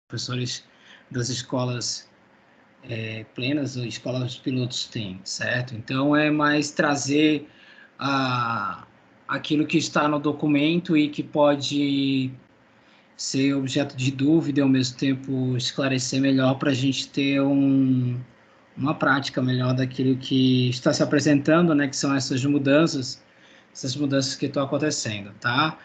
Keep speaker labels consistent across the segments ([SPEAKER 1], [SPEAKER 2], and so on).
[SPEAKER 1] professores das escolas plenas ou escolas pilotos têm, certo? Então, é mais trazer aquilo que está no documento e que pode ser objeto de dúvida e, ao mesmo tempo, esclarecer melhor para a gente ter uma prática melhor daquilo que está se apresentando, né, que são essas mudanças que estão acontecendo, tá?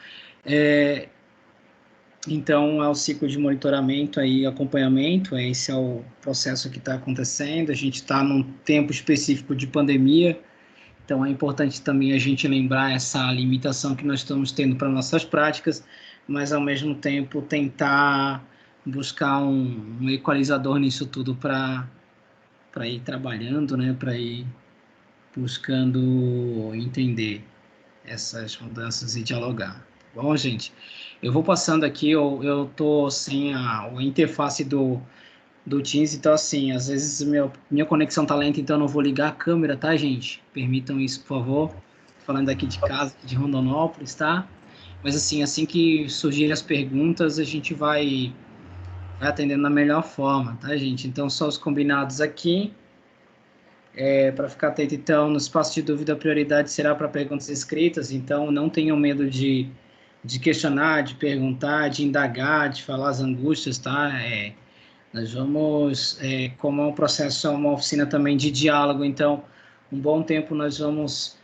[SPEAKER 1] Então, é o ciclo de monitoramento e acompanhamento, esse é o processo que está acontecendo, a gente está num tempo específico de pandemia, então é importante também a gente lembrar essa limitação que nós estamos tendo para nossas práticas, mas ao mesmo tempo tentar buscar um equalizador nisso tudo para ir trabalhando, né, para ir buscando entender essas mudanças e dialogar. Bom, gente, eu vou passando aqui, eu tô sem a interface do Teams, então assim, às vezes minha conexão tá lenta, então eu não vou ligar a câmera, tá, gente? Permitam isso, por favor. Tô falando aqui de casa, aqui de Rondonópolis, tá? Mas assim que surgirem as perguntas, a gente vai atendendo da melhor forma, tá, gente? Então, só os combinados aqui. Para ficar atento, então, no espaço de dúvida, a prioridade será para perguntas escritas, então não tenham medo de questionar, de perguntar, de indagar, de falar as angústias, tá? Nós vamos, como é um processo, é uma oficina também de diálogo, então, um bom tempo nós vamos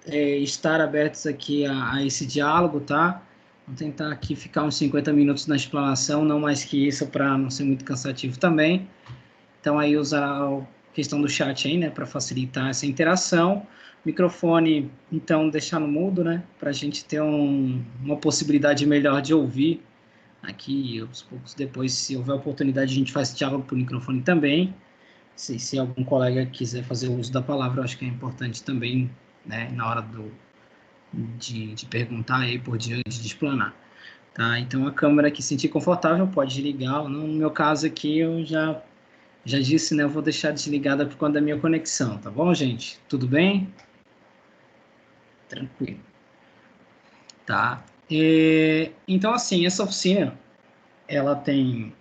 [SPEAKER 1] estar abertos aqui a esse diálogo, tá? Vamos tentar aqui ficar uns 50 minutos na explanação, não mais que isso, para não ser muito cansativo também. Então, aí usar a questão do chat aí, né, para facilitar essa interação. Microfone, então, deixar no mudo, né, para a gente ter uma possibilidade melhor de ouvir aqui, aos poucos. Depois, se houver oportunidade, a gente faz diálogo por microfone também. Se algum colega quiser fazer o uso da palavra, eu acho que é importante também, né, na hora de perguntar aí por diante, de explanar. Tá? Então, a câmera que sentir confortável pode ligar. No meu caso aqui, eu já disse, né? Eu vou deixar desligada por conta da minha conexão, tá bom, gente? Tudo bem? Tranquilo. Tá. Então, assim, essa oficina, ela tem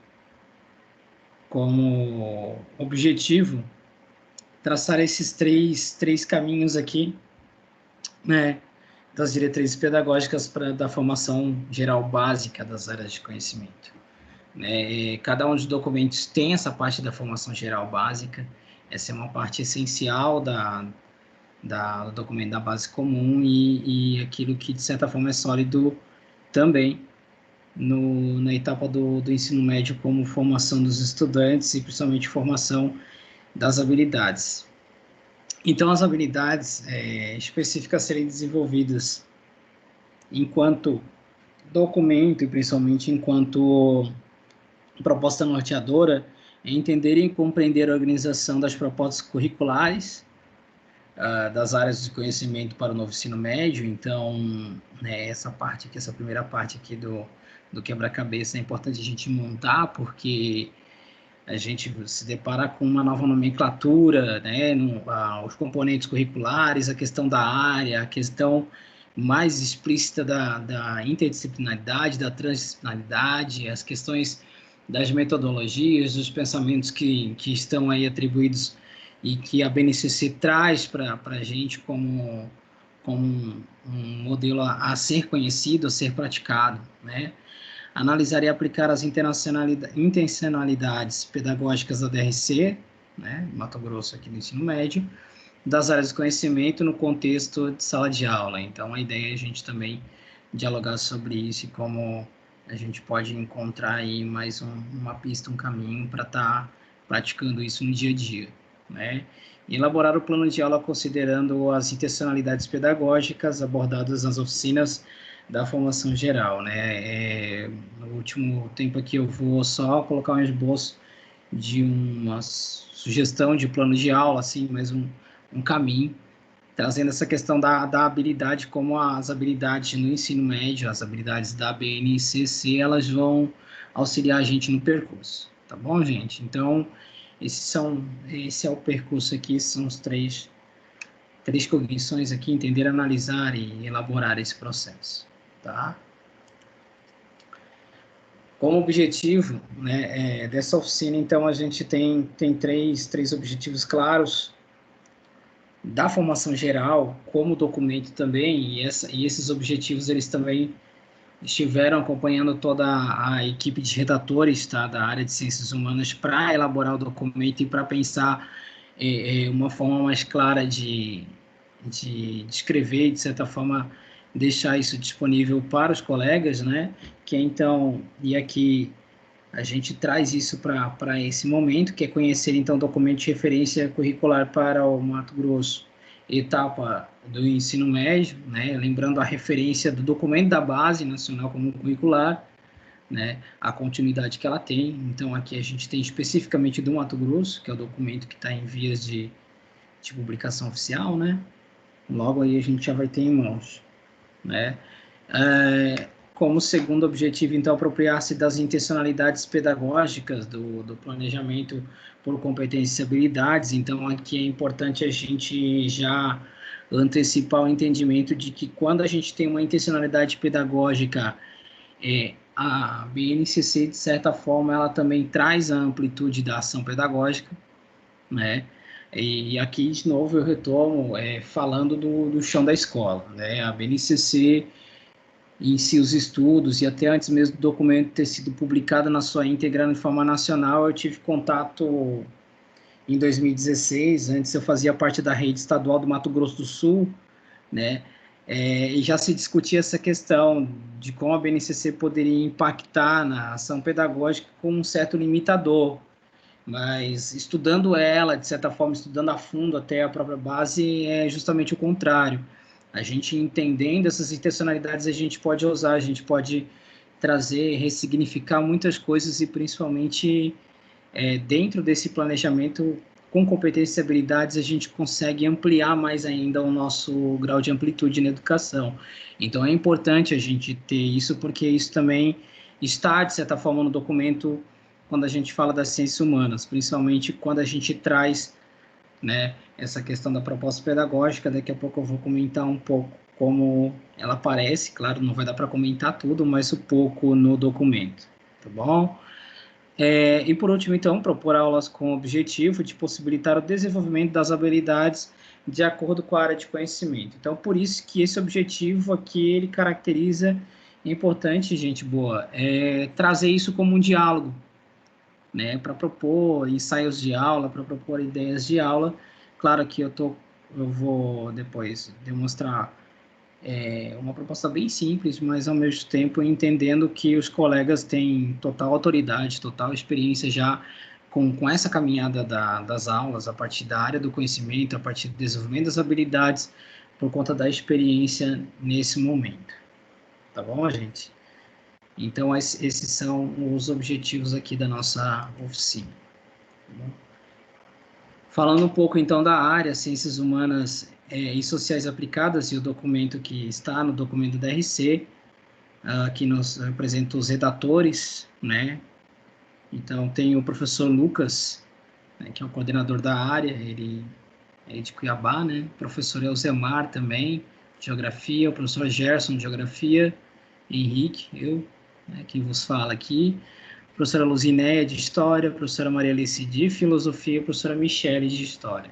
[SPEAKER 1] como objetivo traçar esses três caminhos aqui, né? Das diretrizes pedagógicas da formação geral básica das áreas de conhecimento. Cada um dos documentos tem essa parte da formação geral básica, essa é uma parte essencial do documento da base comum e aquilo que, de certa forma, é sólido também na etapa do ensino médio, como formação dos estudantes e, principalmente, formação das habilidades. Então, as habilidades específicas a serem desenvolvidas enquanto documento e, principalmente, enquanto proposta norteadora, é entender e compreender a organização das propostas curriculares das áreas de conhecimento para o novo ensino médio. Então, né, essa primeira parte aqui do quebra-cabeça é importante a gente montar, porque a gente se depara com uma nova nomenclatura, né, os componentes curriculares, a questão da área, a questão mais explícita da interdisciplinaridade, da transdisciplinaridade, as questões das metodologias, dos pensamentos que estão aí atribuídos e que a BNCC traz para a gente como um modelo a ser conhecido, a ser praticado, né? Analisar e aplicar as intencionalidades pedagógicas da DRC, né, Mato Grosso aqui no ensino médio, das áreas de conhecimento no contexto de sala de aula. Então, a ideia é a gente também dialogar sobre isso e como a gente pode encontrar aí mais uma pista, um caminho para estar praticando isso no dia a dia, né? Elaborar o plano de aula considerando as intencionalidades pedagógicas abordadas nas oficinas da formação geral, né? No último tempo aqui eu vou só colocar um esboço de uma sugestão de plano de aula, assim, mais um caminho, trazendo essa questão da habilidade, como as habilidades no ensino médio, as habilidades da BNCC, elas vão auxiliar a gente no percurso, tá bom, gente? Então, esse é o percurso aqui, são os três cognições aqui, entender, analisar e elaborar esse processo, tá? Como objetivo, né, dessa oficina, então, a gente tem três objetivos claros da formação geral, como documento também, e esses objetivos, eles também estiveram acompanhando toda a equipe de redatores, tá, da área de ciências humanas para elaborar o documento e para pensar uma forma mais clara de escrever, de certa forma, deixar isso disponível para os colegas, né? Que então, e aqui a gente traz isso para esse momento, que é conhecer, então, documento de referência curricular para o Mato Grosso, etapa do ensino médio, né? Lembrando a referência do documento da Base Nacional Comum Curricular, né? A continuidade que ela tem. Então, aqui a gente tem especificamente do Mato Grosso, que é o documento que está em vias de publicação oficial, né? Logo aí a gente já vai ter em mãos, né? Como segundo objetivo, então, apropriar-se das intencionalidades pedagógicas do planejamento por competências e habilidades. Então, aqui é importante a gente já antecipar o entendimento de que quando a gente tem uma intencionalidade pedagógica, a BNCC, de certa forma, ela também traz a amplitude da ação pedagógica, né? E aqui, de novo, eu retomo falando do chão da escola, né? A BNCC, em si, os estudos, e até antes mesmo do documento ter sido publicado na sua íntegra de forma nacional, eu tive contato em 2016, antes eu fazia parte da rede estadual do Mato Grosso do Sul, né? E já se discutia essa questão de como a BNCC poderia impactar na ação pedagógica com um certo limitador, mas estudando ela, de certa forma, estudando a fundo até a própria base, é justamente o contrário. A gente entendendo essas intencionalidades, a gente pode ousar, a gente pode trazer, ressignificar muitas coisas e principalmente dentro desse planejamento com competências e habilidades a gente consegue ampliar mais ainda o nosso grau de amplitude na educação. Então é importante a gente ter isso porque isso também está, de certa forma, no documento quando a gente fala das ciências humanas, principalmente quando a gente traz, né, essa questão da proposta pedagógica. Daqui a pouco eu vou comentar um pouco como ela aparece, claro, não vai dar para comentar tudo, mas um pouco no documento, tá bom? E por último, então, propor aulas com o objetivo de possibilitar o desenvolvimento das habilidades de acordo com a área de conhecimento. Então, por isso que esse objetivo aqui, ele caracteriza, é importante, gente boa, trazer isso como um diálogo, né, para propor ensaios de aula, para propor ideias de aula. Claro que eu vou depois demonstrar uma proposta bem simples, mas ao mesmo tempo entendendo que os colegas têm total autoridade, total experiência já com essa caminhada das aulas, a partir da área do conhecimento, a partir do desenvolvimento das habilidades, por conta da experiência nesse momento. Tá bom, gente? Então, esses são os objetivos aqui da nossa oficina. Tá bom? Falando um pouco, então, da área Ciências Humanas e Sociais Aplicadas, e o documento que está no documento da RC, que nos apresenta os redatores, né? Então, tem o professor Lucas, né, que é o coordenador da área, ele é de Cuiabá, né? O professor Elzemar também, Geografia, o professor Gerson, Geografia, Henrique, eu, né, quem vos fala aqui, professora Luzinéia, de História, professora Maria Alice, de Filosofia, professora Michele, de História.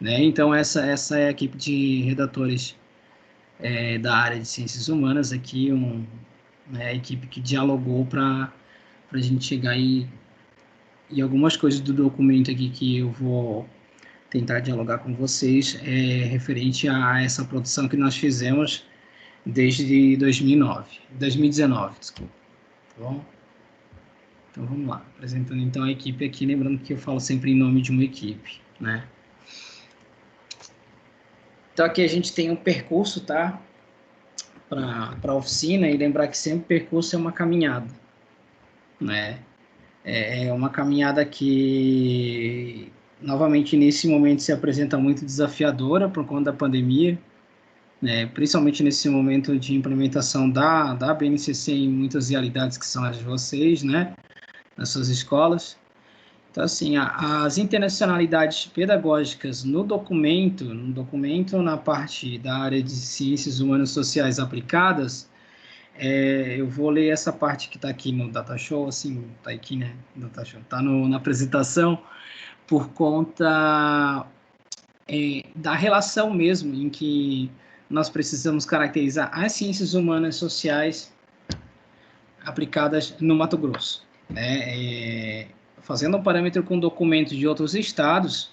[SPEAKER 1] Né? Então, essa é a equipe de redatores da área de Ciências Humanas aqui, a equipe que dialogou para a gente chegar e algumas coisas do documento aqui que eu vou tentar dialogar com vocês referente a essa produção que nós fizemos desde 2019, desculpa, tá bom? Então, vamos lá, apresentando então a equipe aqui, lembrando que eu falo sempre em nome de uma equipe, né? Então, aqui a gente tem um percurso, tá? Para a oficina, e lembrar que sempre percurso é uma caminhada, né? É uma caminhada que, novamente, nesse momento se apresenta muito desafiadora por conta da pandemia, né? Principalmente nesse momento de implementação da BNCC em muitas realidades que são as de vocês, né? Nas suas escolas. Então, assim, as internacionalidades pedagógicas no documento na parte da área de ciências humanas sociais aplicadas, eu vou ler essa parte que está aqui no Datashow, assim, está aqui, né, Datashow, está na apresentação, por conta da relação mesmo em que nós precisamos caracterizar as ciências humanas sociais aplicadas no Mato Grosso, né? Fazendo um parâmetro com documentos de outros estados,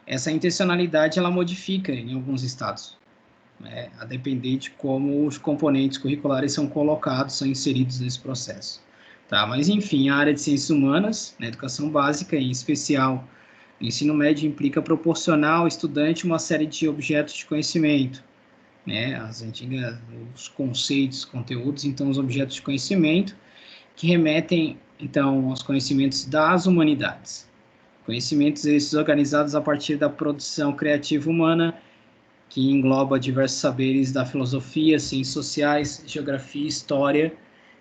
[SPEAKER 1] essa intencionalidade ela modifica em alguns estados, né? A depender de como os componentes curriculares são colocados, são inseridos nesse processo. Tá? Mas, enfim, a área de ciências humanas, na educação básica, em especial, o ensino médio implica proporcionar ao estudante uma série de objetos de conhecimento, né? As antigas, os conceitos, conteúdos, então, os objetos de conhecimento, que remetem, então, aos conhecimentos das humanidades. Conhecimentos esses organizados a partir da produção criativa humana, que engloba diversos saberes da filosofia, ciências sociais, geografia, história,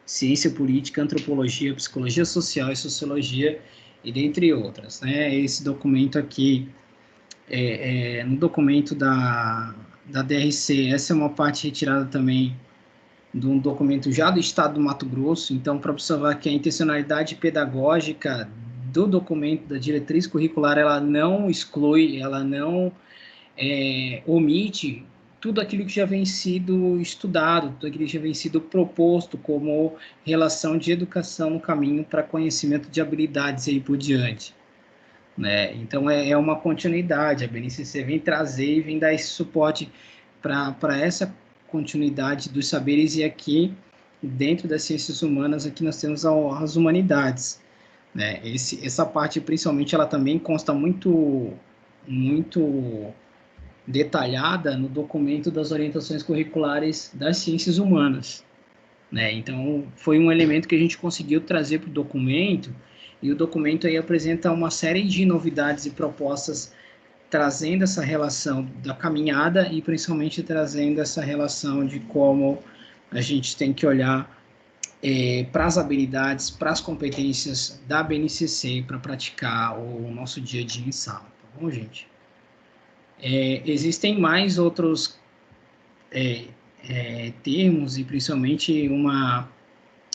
[SPEAKER 1] ciência política, antropologia, psicologia social e sociologia, e dentre outras, né? Esse documento aqui, no documento da DRC, essa é uma parte retirada também de um documento já do Estado do Mato Grosso, então, para observar que a intencionalidade pedagógica do documento, da diretriz curricular, ela não exclui, ela não omite tudo aquilo que já vem sido estudado, tudo aquilo que já vem sido proposto como relação de educação no caminho para conhecimento de habilidades e aí por diante, né? Então, é uma continuidade, a BNCC vem trazer e vem dar esse suporte para essa continuidade dos saberes, e aqui, dentro das ciências humanas, aqui nós temos as humanidades, né? Essa parte, principalmente, ela também consta muito detalhada no documento das orientações curriculares das ciências humanas, né? Então, foi um elemento que a gente conseguiu trazer para o documento, e o documento aí apresenta uma série de novidades e propostas, trazendo essa relação da caminhada e principalmente trazendo essa relação de como a gente tem que olhar para as habilidades, para as competências da BNCC para praticar o nosso dia a dia em sala, tá bom, gente? Existem mais outros termos, e principalmente uma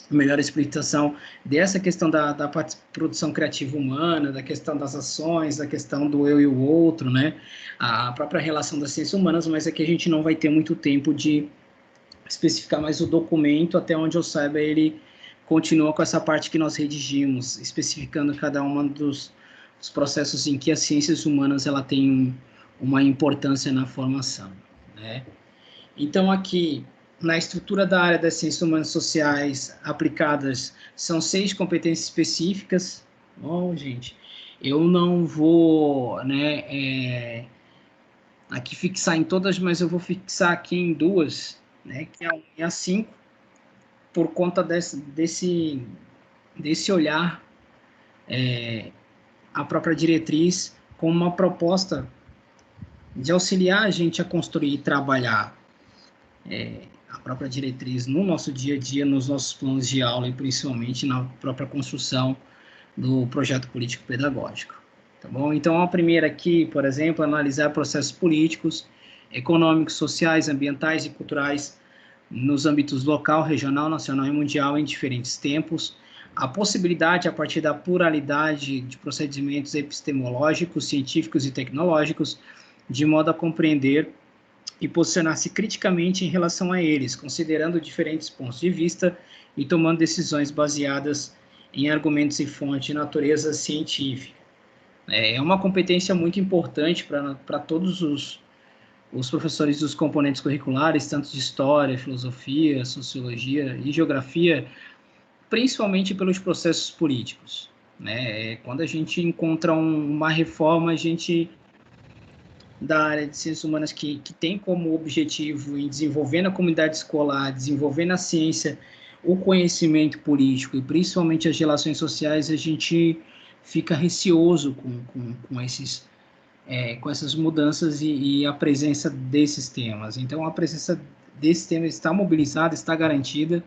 [SPEAKER 1] melhor explicação dessa questão da produção criativa humana, da questão das ações, da questão do eu e o outro, né? A própria relação das ciências humanas, mas aqui a gente não vai ter muito tempo de especificar mais o documento, até onde eu saiba, ele continua com essa parte que nós redigimos, especificando cada um dos processos em que as ciências humanas ela tem uma importância na formação, né? Então, aqui, na estrutura da área das ciências humanas sociais aplicadas, são 6 competências específicas. Bom, gente, eu não vou, né, aqui fixar em todas, mas eu vou fixar aqui em 2, né, que é a 1 e a 5, por conta desse olhar, a própria diretriz, como uma proposta de auxiliar a gente a construir e trabalhar a própria diretriz no nosso dia a dia, nos nossos planos de aula e principalmente na própria construção do projeto político-pedagógico. Tá bom? Então, a primeira aqui, por exemplo, analisar processos políticos, econômicos, sociais, ambientais e culturais nos âmbitos local, regional, nacional e mundial em diferentes tempos, a possibilidade, a partir da pluralidade de procedimentos epistemológicos, científicos e tecnológicos, de modo a compreender e posicionar-se criticamente em relação a eles, considerando diferentes pontos de vista e tomando decisões baseadas em argumentos e fontes de natureza científica. É uma competência muito importante para todos os professores dos componentes curriculares, tanto de história, filosofia, sociologia e geografia, principalmente pelos processos políticos, né? Quando a gente encontra uma reforma, a gente da área de ciências humanas que tem como objetivo em desenvolver na comunidade escolar, desenvolver na ciência o conhecimento político e principalmente as relações sociais, a gente fica receoso com essas mudanças e a presença desses temas. Então, a presença desses temas está mobilizada, está garantida,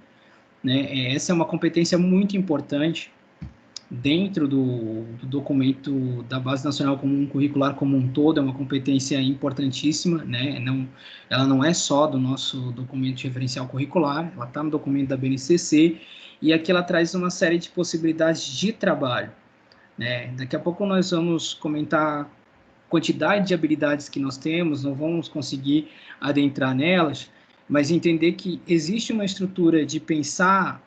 [SPEAKER 1] né? Essa é uma competência muito importante dentro do documento da Base Nacional Comum Curricular como um todo, é uma competência importantíssima, né? Ela não é só do nosso documento de referencial curricular, ela está no documento da BNCC, e aqui ela traz uma série de possibilidades de trabalho, né? Daqui a pouco nós vamos comentar quantidade de habilidades que nós temos, não vamos conseguir adentrar nelas, mas entender que existe uma estrutura de pensar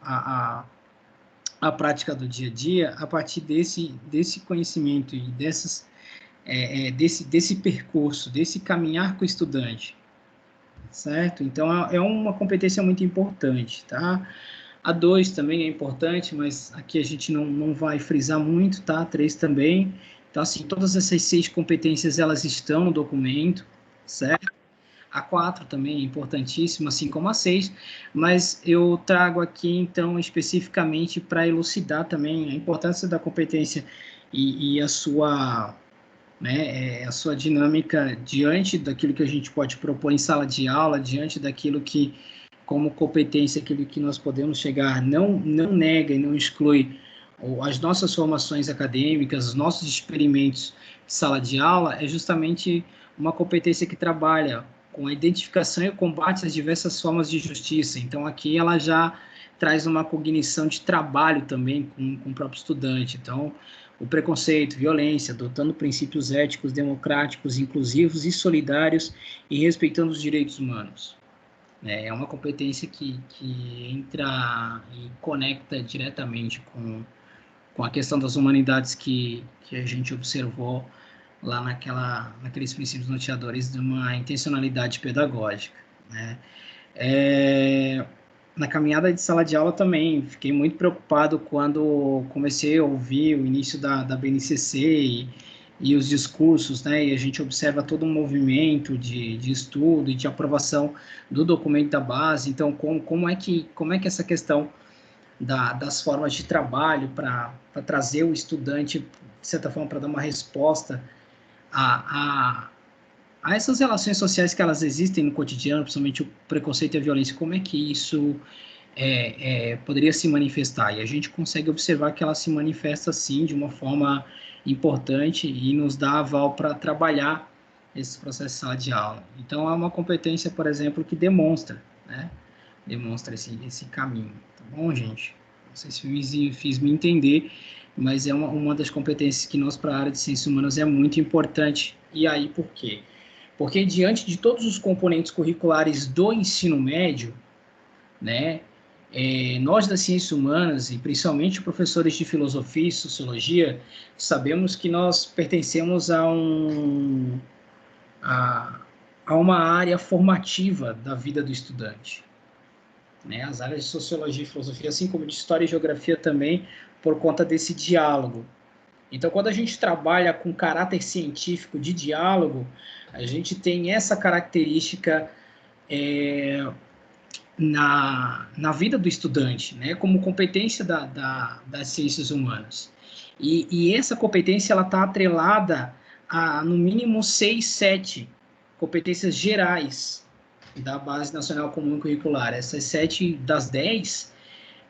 [SPEAKER 1] a prática do dia a dia a partir desse conhecimento e desse percurso, desse caminhar com o estudante, certo? Então, é uma competência muito importante, tá? A 2 também é importante, mas aqui a gente não vai frisar muito, tá? A 3 também. Então, assim, todas essas 6 competências, elas estão no documento, certo? A 4 também é importantíssima, assim como a 6, mas eu trago aqui, então, especificamente para elucidar também a importância da competência e a sua, né, a sua dinâmica diante daquilo que a gente pode propor em sala de aula, diante daquilo que, como competência, aquilo que nós podemos chegar, não nega e não exclui as nossas formações acadêmicas, os nossos experimentos de sala de aula, é justamente uma competência que trabalha com a identificação e o combate às diversas formas de justiça. Então, aqui ela já traz uma cognição de trabalho também com o próprio estudante. Então, o preconceito, violência, adotando princípios éticos, democráticos, inclusivos e solidários e respeitando os direitos humanos. É uma competência que entra e conecta diretamente com a questão das humanidades que a gente observou lá naqueles princípios norteadores de uma intencionalidade pedagógica, né? Na caminhada de sala de aula também, fiquei muito preocupado quando comecei a ouvir o início da BNCC e os discursos, né? E a gente observa todo um movimento de estudo e de aprovação do documento da base. Então, como é que essa questão das formas de trabalho para trazer o estudante, de certa forma, para dar uma resposta a essas relações sociais que elas existem no cotidiano, principalmente o preconceito e a violência, como é que isso poderia se manifestar? E a gente consegue observar que ela se manifesta, sim, de uma forma importante e nos dá aval para trabalhar esse processo de sala de aula. Então, é uma competência, por exemplo, que demonstra, né? Demonstra esse caminho, tá bom, gente? Não sei se fiz me entender, mas é uma das competências que nós, para a área de ciências humanas, é muito importante. E aí, por quê? Porque diante de todos os componentes curriculares do ensino médio, né, nós das ciências humanas, e principalmente professores de filosofia e sociologia, sabemos que nós pertencemos a uma área formativa da vida do estudante. Né? As áreas de sociologia e filosofia, assim como de história e geografia também, por conta desse diálogo. Então, quando a gente trabalha com caráter científico de diálogo, a gente tem essa característica na vida do estudante, né, como competência das ciências humanas. E essa competência está atrelada a, no mínimo, 6, 7 competências gerais da Base Nacional Comum Curricular. Essas 7 das 10,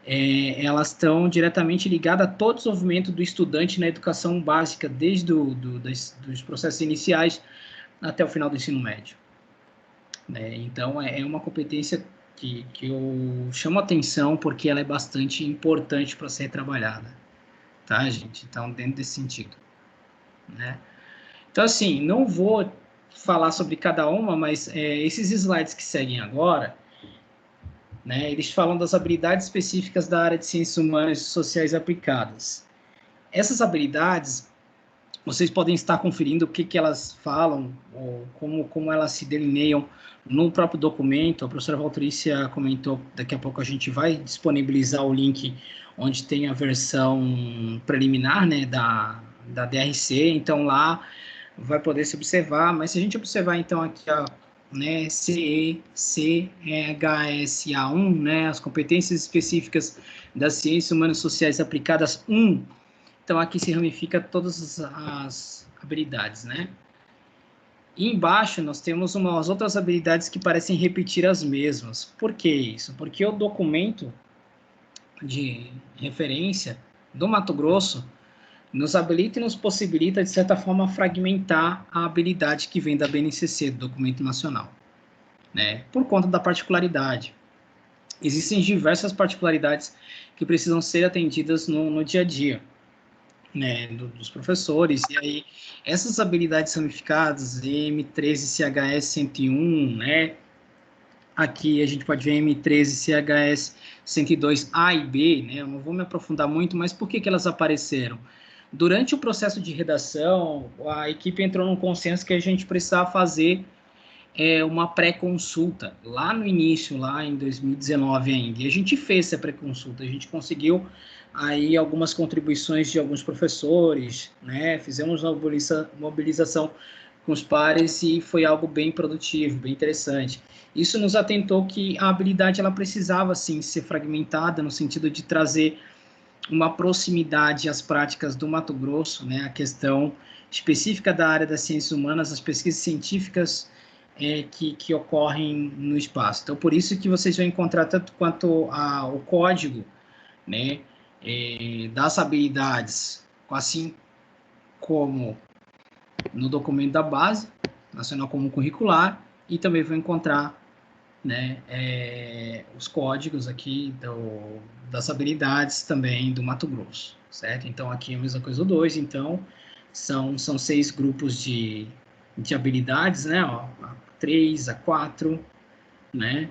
[SPEAKER 1] elas estão diretamente ligadas a todo o desenvolvimento do estudante na educação básica, desde dos processos iniciais até o final do ensino médio. Então, é uma competência que eu chamo a atenção porque ela é bastante importante para ser trabalhada, tá, gente? Então, dentro desse sentido, né? Então, assim, não vou falar sobre cada uma, mas esses slides que seguem agora, né, eles falam das habilidades específicas da área de ciências humanas e sociais aplicadas. Essas habilidades, vocês podem estar conferindo o que elas falam, ou como elas se delineiam no próprio documento. A professora Valtrícia comentou, daqui a pouco a gente vai disponibilizar o link onde tem a versão preliminar, né, da DRC, então lá vai poder se observar, mas se a gente observar então aqui, né, CECHSA1, né, as competências específicas das ciências humanas e sociais aplicadas 1, então aqui se ramifica todas as habilidades, né? E embaixo nós temos umas outras habilidades que parecem repetir as mesmas. Por que isso? Porque o documento de referência, do Mato Grosso nos habilita e nos possibilita, de certa forma, fragmentar a habilidade que vem da BNCC, do Documento Nacional, né? Por conta da particularidade. Existem diversas particularidades que precisam ser atendidas no dia a dia, né, dos professores, e aí essas habilidades ramificadas, M13CHS 101, né, aqui a gente pode ver M13CHS 102A e B, né, eu não vou me aprofundar muito, mas por que elas apareceram? Durante o processo de redação, a equipe entrou num consenso que a gente precisava fazer uma pré-consulta, lá no início, lá em 2019 ainda, e a gente fez essa pré-consulta, a gente conseguiu aí algumas contribuições de alguns professores, né, fizemos uma mobilização com os pares e foi algo bem produtivo, bem interessante. Isso nos atentou que a habilidade ela precisava, sim, ser fragmentada, no sentido de trazer uma proximidade às práticas do Mato Grosso, né, a questão específica da área das ciências humanas, as pesquisas científicas que ocorrem no espaço. Então, por isso que vocês vão encontrar tanto quanto o código, né, das habilidades, assim como no documento da base nacional comum curricular, e também vão encontrar, né, os códigos aqui das habilidades também do Mato Grosso, certo? Então, aqui é a mesma coisa do 2, então, são 6 grupos de habilidades, né, ó, a 3, a 4, né?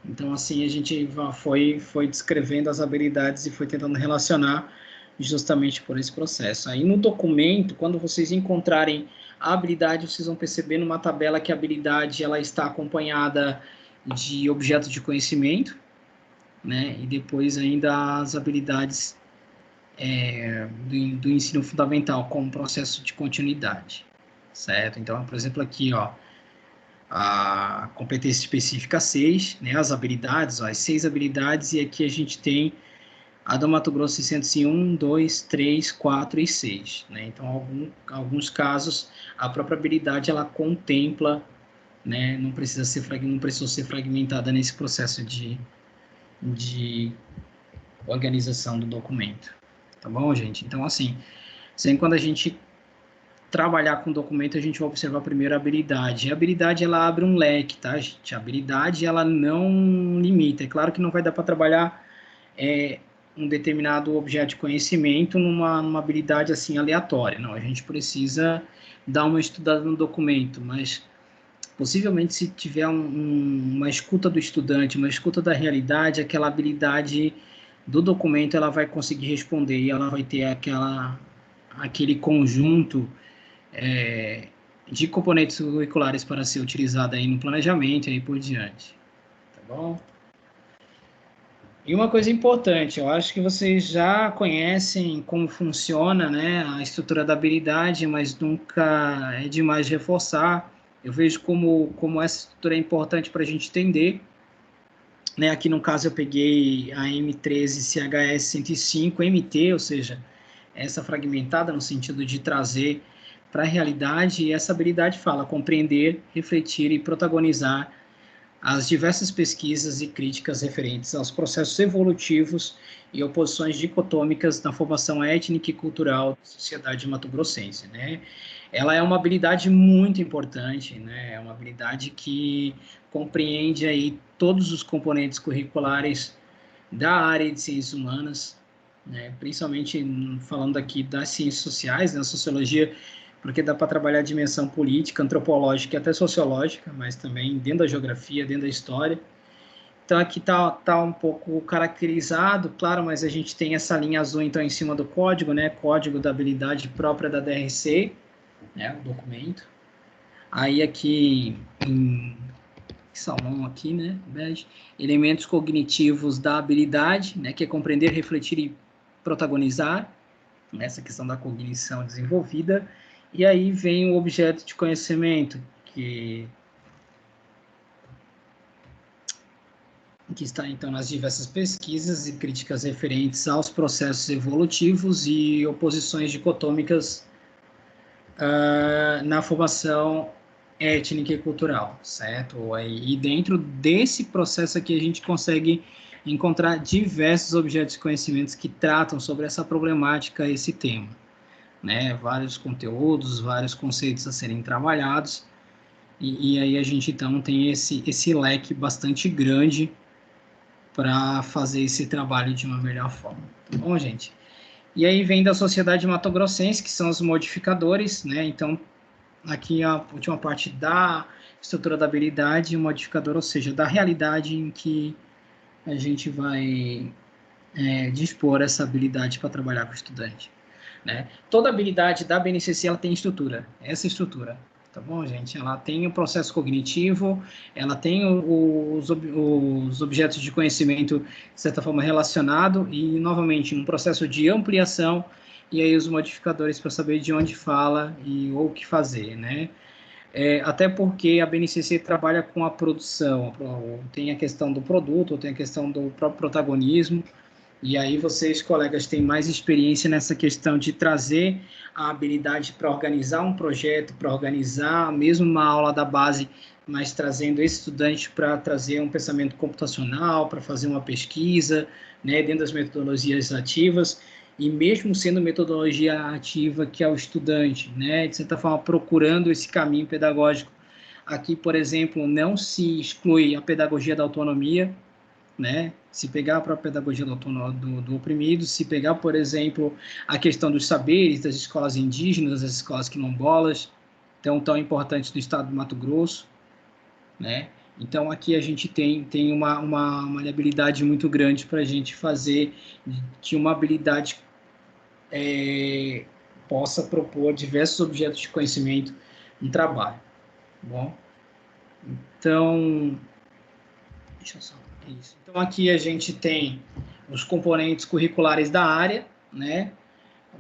[SPEAKER 1] Então, assim, a gente foi descrevendo as habilidades e foi tentando relacionar justamente por esse processo. Aí, no documento, quando vocês encontrarem a habilidade, vocês vão perceber numa tabela que a habilidade ela está acompanhada de objetos de conhecimento, né? E depois ainda as habilidades do ensino fundamental, como processo de continuidade, certo? Então, por exemplo, aqui, ó, a competência específica 6, né, as habilidades, ó, as 6 habilidades, e aqui a gente tem a do Mato Grosso 601, 2, 3, 4 e 6. Né? Então, alguns casos, a própria habilidade ela contempla, né, não precisou ser fragmentada nesse processo de organização do documento. Tá bom, gente? Então, assim, sempre quando a gente trabalhar com documento, a gente vai observar primeiro a habilidade. A habilidade, ela abre um leque, tá, gente? A habilidade, ela não limita. É claro que não vai dar para trabalhar um determinado objeto de conhecimento numa habilidade, assim, aleatória. Não, a gente precisa dar uma estudada no documento, mas possivelmente se tiver uma escuta do estudante, uma escuta da realidade, aquela habilidade do documento, ela vai conseguir responder e ela vai ter aquele conjunto de componentes curriculares para ser utilizado aí no planejamento e aí por diante, tá bom? E uma coisa importante, eu acho que vocês já conhecem como funciona, né, a estrutura da habilidade, mas nunca é demais reforçar. Eu vejo como essa estrutura é importante para a gente entender, né, aqui no caso eu peguei a M13CHS 105 MT, ou seja, essa fragmentada no sentido de trazer para a realidade, e essa habilidade fala compreender, refletir e protagonizar as diversas pesquisas e críticas referentes aos processos evolutivos e oposições dicotômicas na formação étnica e cultural da sociedade mato-grossense, né? Ela é uma habilidade muito importante, né? É uma habilidade que compreende aí todos os componentes curriculares da área de ciências humanas, né? Principalmente falando aqui das ciências sociais, né? Sociologia, porque dá para trabalhar a dimensão política, antropológica e até sociológica, mas também dentro da geografia, dentro da história. Então aqui tá um pouco caracterizado, claro, mas a gente tem essa linha azul então em cima do código, né? Código da habilidade própria da DRC, né? O documento. Aí aqui em salmão aqui, né? Bege, elementos cognitivos da habilidade, né? Que é compreender, refletir e protagonizar, nessa questão da cognição desenvolvida. E aí vem o objeto de conhecimento, que está, então, nas diversas pesquisas e críticas referentes aos processos evolutivos e oposições dicotômicas na formação étnica e cultural, certo? E dentro desse processo aqui a gente consegue encontrar diversos objetos de conhecimentos que tratam sobre essa problemática, esse tema, né? Vários conteúdos, vários conceitos a serem trabalhados, e aí a gente, então, tem esse leque bastante grande para fazer esse trabalho de uma melhor forma. Tá bom, gente? E aí vem da sociedade mato-grossense, que são os modificadores, né? Então, aqui a última parte da estrutura da habilidade, o modificador, ou seja, da realidade em que a gente vai dispor essa habilidade para trabalhar com o estudante, né? Toda habilidade da BNCC, ela tem estrutura, essa estrutura, tá bom, gente? Ela tem o processo cognitivo, ela tem os objetos de conhecimento, de certa forma, relacionado, e, novamente, um processo de ampliação, e aí os modificadores para saber de onde fala ou o que fazer, né? Até porque a BNCC trabalha com a produção, tem a questão do produto, tem a questão do próprio protagonismo, e aí vocês, colegas, têm mais experiência nessa questão de trazer a habilidade para organizar um projeto, para organizar mesmo uma aula da base, mas trazendo esse estudante para trazer um pensamento computacional, para fazer uma pesquisa, né, dentro das metodologias ativas, e mesmo sendo metodologia ativa que é o estudante, né, de certa forma procurando esse caminho pedagógico. Aqui, por exemplo, não se exclui a pedagogia da autonomia, né? Se pegar a própria pedagogia do oprimido, se pegar, por exemplo, a questão dos saberes das escolas indígenas, das escolas quilombolas, tão importantes do estado do Mato Grosso, né? Então, aqui a gente tem uma maleabilidade muito grande para a gente fazer que uma habilidade possa propor diversos objetos de conhecimento em trabalho, tá bom? Então, deixa eu só... Isso. Então, aqui a gente tem os componentes curriculares da área, né?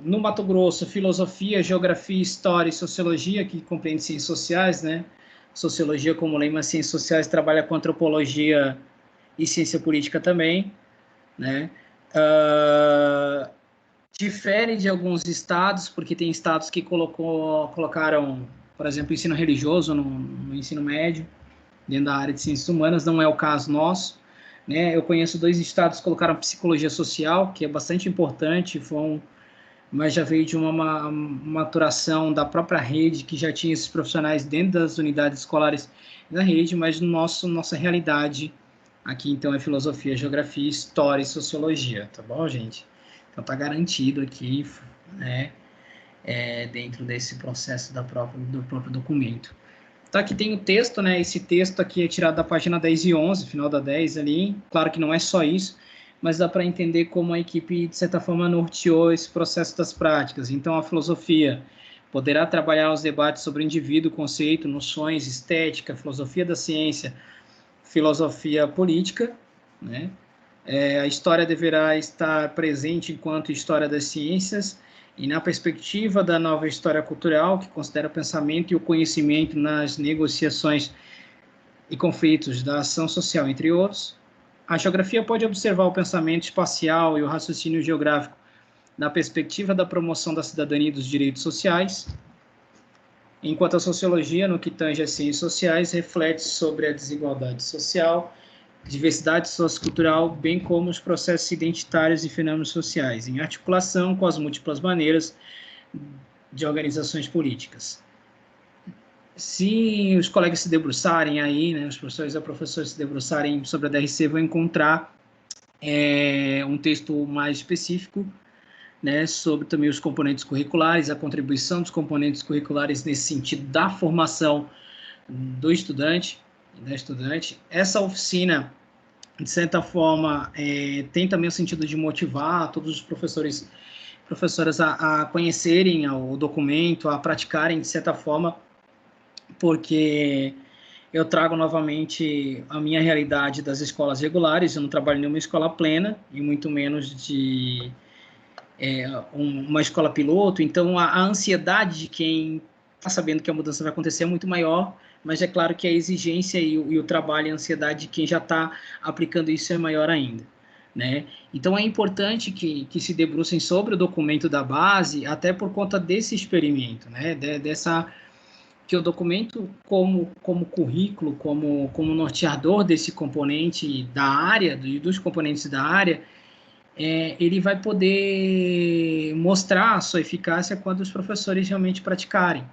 [SPEAKER 1] No Mato Grosso, filosofia, geografia, história e sociologia, que compreende ciências sociais, né? Sociologia como lema, ciências sociais trabalha com antropologia e ciência política também, né? Difere de alguns estados, porque tem estados que colocaram, por exemplo, ensino religioso no ensino médio, dentro da área de ciências humanas, não é o caso nosso, né? Eu conheço 2 estados que colocaram psicologia social, que é bastante importante, mas já veio de uma maturação da própria rede, que já tinha esses profissionais dentro das unidades escolares da rede, mas nossa realidade aqui, então, é filosofia, geografia, história e sociologia, tá bom, gente? Então, tá garantido aqui, né, dentro desse processo do próprio documento. Então, aqui tem o texto, né? Esse texto aqui é tirado da página 10 e 11, final da 10 ali. Claro que não é só isso, mas dá para entender como a equipe, de certa forma, norteou esse processo das práticas. Então, a filosofia poderá trabalhar os debates sobre o indivíduo, conceito, noções, estética, filosofia da ciência, filosofia política, né? A história deverá estar presente enquanto história das ciências, e na perspectiva da nova história cultural, que considera o pensamento e o conhecimento nas negociações e conflitos da ação social, entre outros, a geografia pode observar o pensamento espacial e o raciocínio geográfico na perspectiva da promoção da cidadania e dos direitos sociais, enquanto a sociologia, no que tange às ciências sociais, reflete sobre a desigualdade social, diversidade sociocultural, bem como os processos identitários e fenômenos sociais, em articulação com as múltiplas maneiras de organizações políticas. Se os colegas se debruçarem aí, né, os professores e professores se debruçarem sobre a DRC, vão encontrar um texto mais específico, né, sobre também os componentes curriculares, a contribuição dos componentes curriculares nesse sentido da formação do estudante, da estudante. Essa oficina, de certa forma, tem também o sentido de motivar todos os professores e professoras a conhecerem o documento, a praticarem, de certa forma, porque eu trago novamente a minha realidade das escolas regulares, eu não trabalho em nenhuma escola plena, e muito menos de uma escola piloto, então a ansiedade de quem está sabendo que a mudança vai acontecer é muito maior, mas é claro que a exigência e o trabalho e a ansiedade de quem já está aplicando isso é maior ainda, né? Então é importante que se debrucem sobre o documento da base, até por conta desse experimento, né? que o documento como currículo, como norteador desse componente da área, dos componentes da área, ele vai poder mostrar a sua eficácia quando os professores realmente praticarem,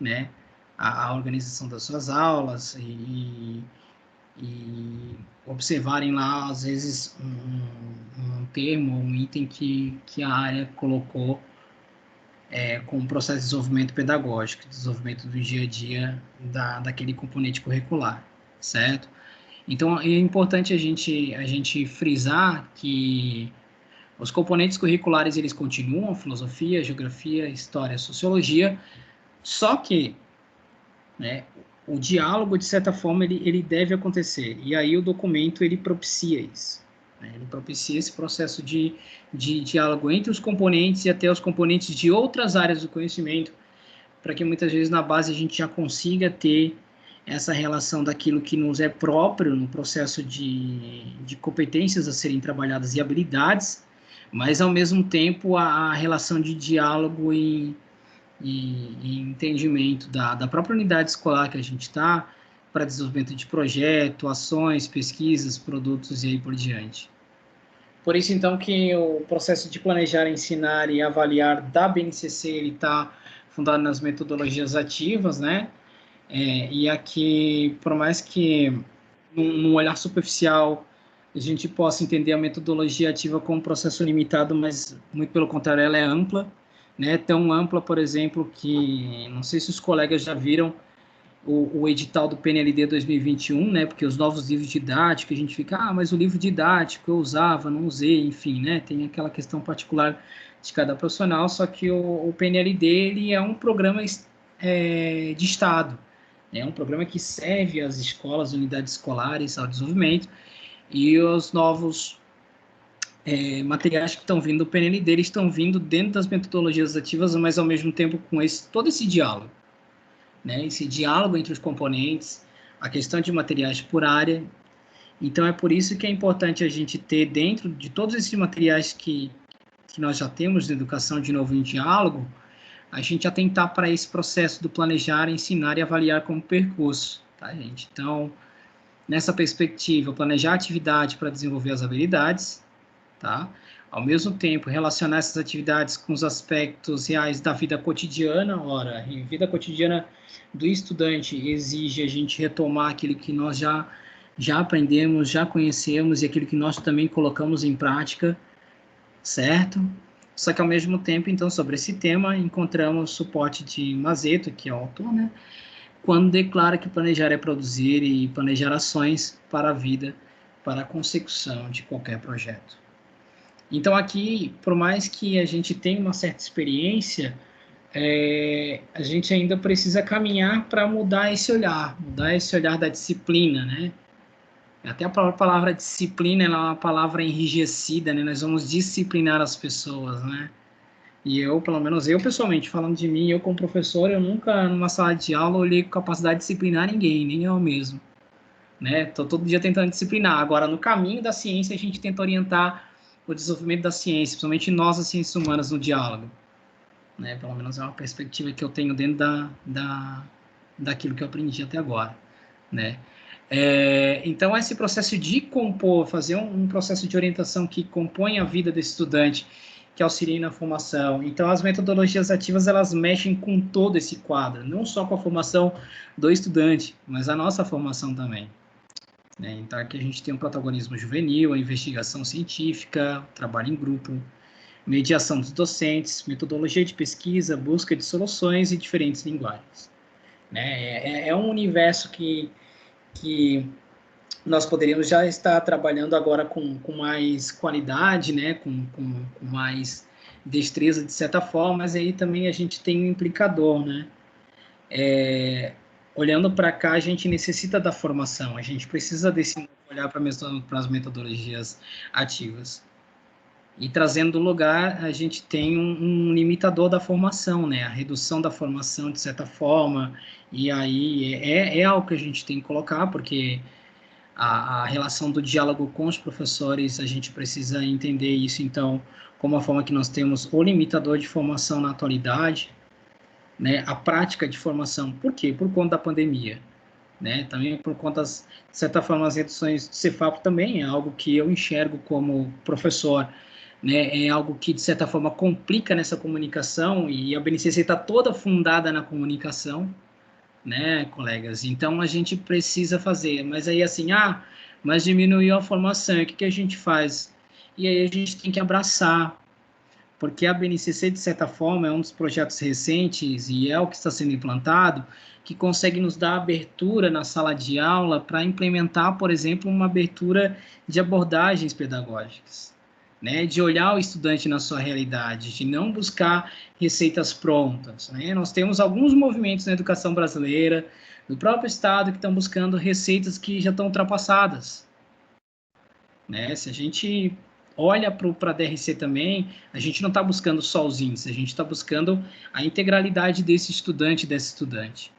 [SPEAKER 1] né? A organização das suas aulas e observarem lá, às vezes, um termo, um item que a área colocou com o processo de desenvolvimento pedagógico, desenvolvimento do dia a dia daquele componente curricular, certo? Então, é importante a gente frisar que os componentes curriculares, eles continuam, filosofia, geografia, história, sociologia, só que, né, o diálogo, de certa forma, ele deve acontecer, e aí o documento, ele propicia isso, né? Ele propicia esse processo de diálogo entre os componentes e até os componentes de outras áreas do conhecimento, para que muitas vezes na base a gente já consiga ter essa relação daquilo que nos é próprio no processo de competências a serem trabalhadas e habilidades, mas ao mesmo tempo a relação de diálogo e entendimento da própria unidade escolar que a gente está, para desenvolvimento de projeto, ações, pesquisas, produtos e aí por diante. Por isso, então, que o processo de planejar, ensinar e avaliar da BNCC, ele está fundado nas metodologias ativas, né? E aqui, por mais que num olhar superficial a gente possa entender a metodologia ativa como um processo limitado, mas muito pelo contrário, ela é ampla, né? Tão ampla, por exemplo, que não sei se os colegas já viram o edital do PNLD 2021, né? Porque os novos livros didáticos, a gente fica, mas o livro didático eu usava, não usei, enfim, né? Tem aquela questão particular de cada profissional, só que o PNLD, ele é um programa de Estado, é um programa que serve às escolas, unidades escolares, ao desenvolvimento, e os novos materiais que estão vindo do PNLD, eles estão vindo dentro das metodologias ativas, mas ao mesmo tempo com todo esse diálogo, né? Esse diálogo entre os componentes, a questão de materiais por área. Então, é por isso que é importante a gente ter, dentro de todos esses materiais que nós já temos na educação, de novo, em diálogo, a gente atentar para esse processo do planejar, ensinar e avaliar como percurso, tá, gente? Então, nessa perspectiva, planejar a atividade para desenvolver as habilidades, tá? Ao mesmo tempo, relacionar essas atividades com os aspectos reais da vida cotidiana. Ora, a vida cotidiana do estudante exige a gente retomar aquilo que nós já aprendemos, já conhecemos e aquilo que nós também colocamos em prática, certo? Só que, ao mesmo tempo, então, sobre esse tema, encontramos suporte de Mazeto, que é o autor, né? Quando declara que planejar é produzir e planejar ações para a vida, para a consecução de qualquer projeto. Então, aqui, por mais que a gente tenha uma certa experiência, a gente ainda precisa caminhar para mudar esse olhar da disciplina, né? Até a própria palavra disciplina, ela é uma palavra enrijecida, né? Nós vamos disciplinar as pessoas, né? E eu, pelo menos eu pessoalmente, falando de mim, eu como professor, eu nunca, numa sala de aula, olhei com capacidade de disciplinar ninguém, nem eu mesmo, né? Tô todo dia tentando disciplinar. Agora, no caminho da ciência, a gente tenta orientar o desenvolvimento da ciência, principalmente nós, as ciências humanas, no diálogo, né? Pelo menos é uma perspectiva que eu tenho dentro daquilo que eu aprendi até agora, né? Então, esse processo de compor, fazer um processo de orientação que compõe a vida desse estudante, que auxilia na formação. Então, as metodologias ativas, elas mexem com todo esse quadro, não só com a formação do estudante, mas a nossa formação também, né? Então, aqui a gente tem o protagonismo juvenil, a investigação científica, trabalho em grupo, mediação dos docentes, metodologia de pesquisa, busca de soluções e diferentes linguagens, né? É um universo que nós poderíamos já estar trabalhando agora com mais qualidade, né? Com mais destreza, de certa forma, mas aí também a gente tem um implicador, né? Olhando para cá, a gente necessita da formação, a gente precisa desse olhar para as metodologias ativas. E trazendo do lugar, a gente tem um limitador da formação, né? A redução da formação, de certa forma, e aí é algo que a gente tem que colocar, porque a relação do diálogo com os professores, a gente precisa entender isso, então, como a forma que nós temos o limitador de formação na atualidade, né, a prática de formação. Por quê? Por conta da pandemia, né? Também por conta, de certa forma, as reduções de Cefap também é algo que eu enxergo como professor, né? É algo que, de certa forma, complica nessa comunicação, e a BNCC está toda fundada na comunicação, né, colegas? Então, a gente precisa fazer. Mas aí, assim, mas diminuiu a formação, e o que que a gente faz? E aí a gente tem que abraçar, porque a BNCC, de certa forma, é um dos projetos recentes, e é o que está sendo implantado, que consegue nos dar abertura na sala de aula para implementar, por exemplo, uma abertura de abordagens pedagógicas, né? De olhar o estudante na sua realidade, de não buscar receitas prontas, né? Nós temos alguns movimentos na educação brasileira, do próprio Estado, que estão buscando receitas que já estão ultrapassadas, né? Se a gente olha para a DRC também, a gente não está buscando só os índices, a gente está buscando a integralidade desse estudante, dessa estudante.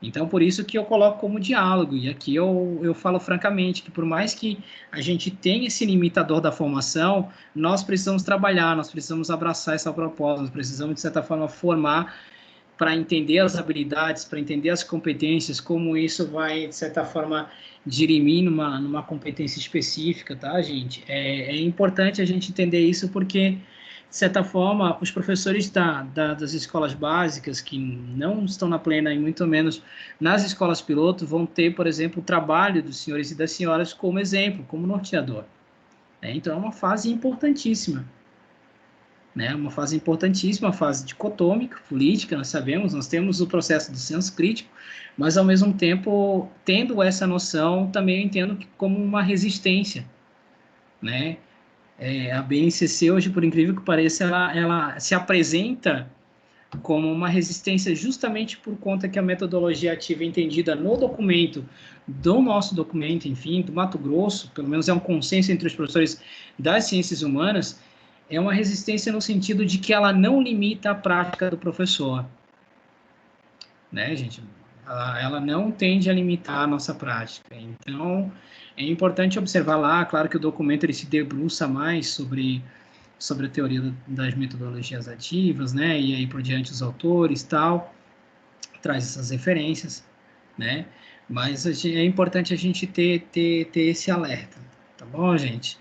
[SPEAKER 1] Então, por isso que eu coloco como diálogo, e aqui eu falo francamente que por mais que a gente tenha esse limitador da formação, nós precisamos trabalhar, nós precisamos abraçar essa proposta, nós precisamos, de certa forma, formar para entender as habilidades, para entender as competências, como isso vai, de certa forma, dirimir numa competência específica, tá, gente? É importante a gente entender isso porque, de certa forma, os professores das escolas básicas, que não estão na plena e muito menos nas escolas piloto, vão ter, por exemplo, o trabalho dos senhores e das senhoras como exemplo, como norteador, né? Então, é uma fase importantíssima, né? Uma fase importantíssima, uma fase dicotômica, política, nós sabemos, nós temos o processo do senso crítico, mas, ao mesmo tempo, tendo essa noção, também eu entendo que como uma resistência, né? A BNCC, hoje, por incrível que pareça, ela se apresenta como uma resistência justamente por conta que a metodologia ativa entendida no documento, do nosso documento, enfim, do Mato Grosso, pelo menos é um consenso entre os professores das ciências humanas, é uma resistência no sentido de que ela não limita a prática do professor, né, gente? Ela não tende a limitar a nossa prática. Então, é importante observar lá, claro que o documento ele se debruça mais sobre a teoria das metodologias ativas, né, e aí por diante os autores tal, traz essas referências, né, mas é importante a gente ter esse alerta, tá bom, gente?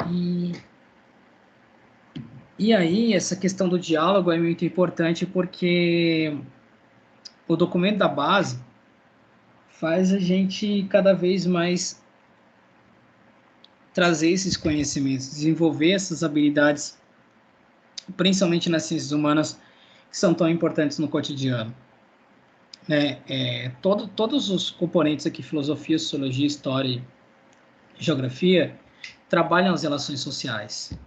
[SPEAKER 1] E, e aí, essa questão do diálogo é muito importante porque o documento da base faz a gente cada vez mais trazer esses conhecimentos, desenvolver essas habilidades, principalmente nas ciências humanas, que são tão importantes no cotidiano, né? Todos os componentes aqui, filosofia, sociologia, história e geografia, trabalham as relações sociais,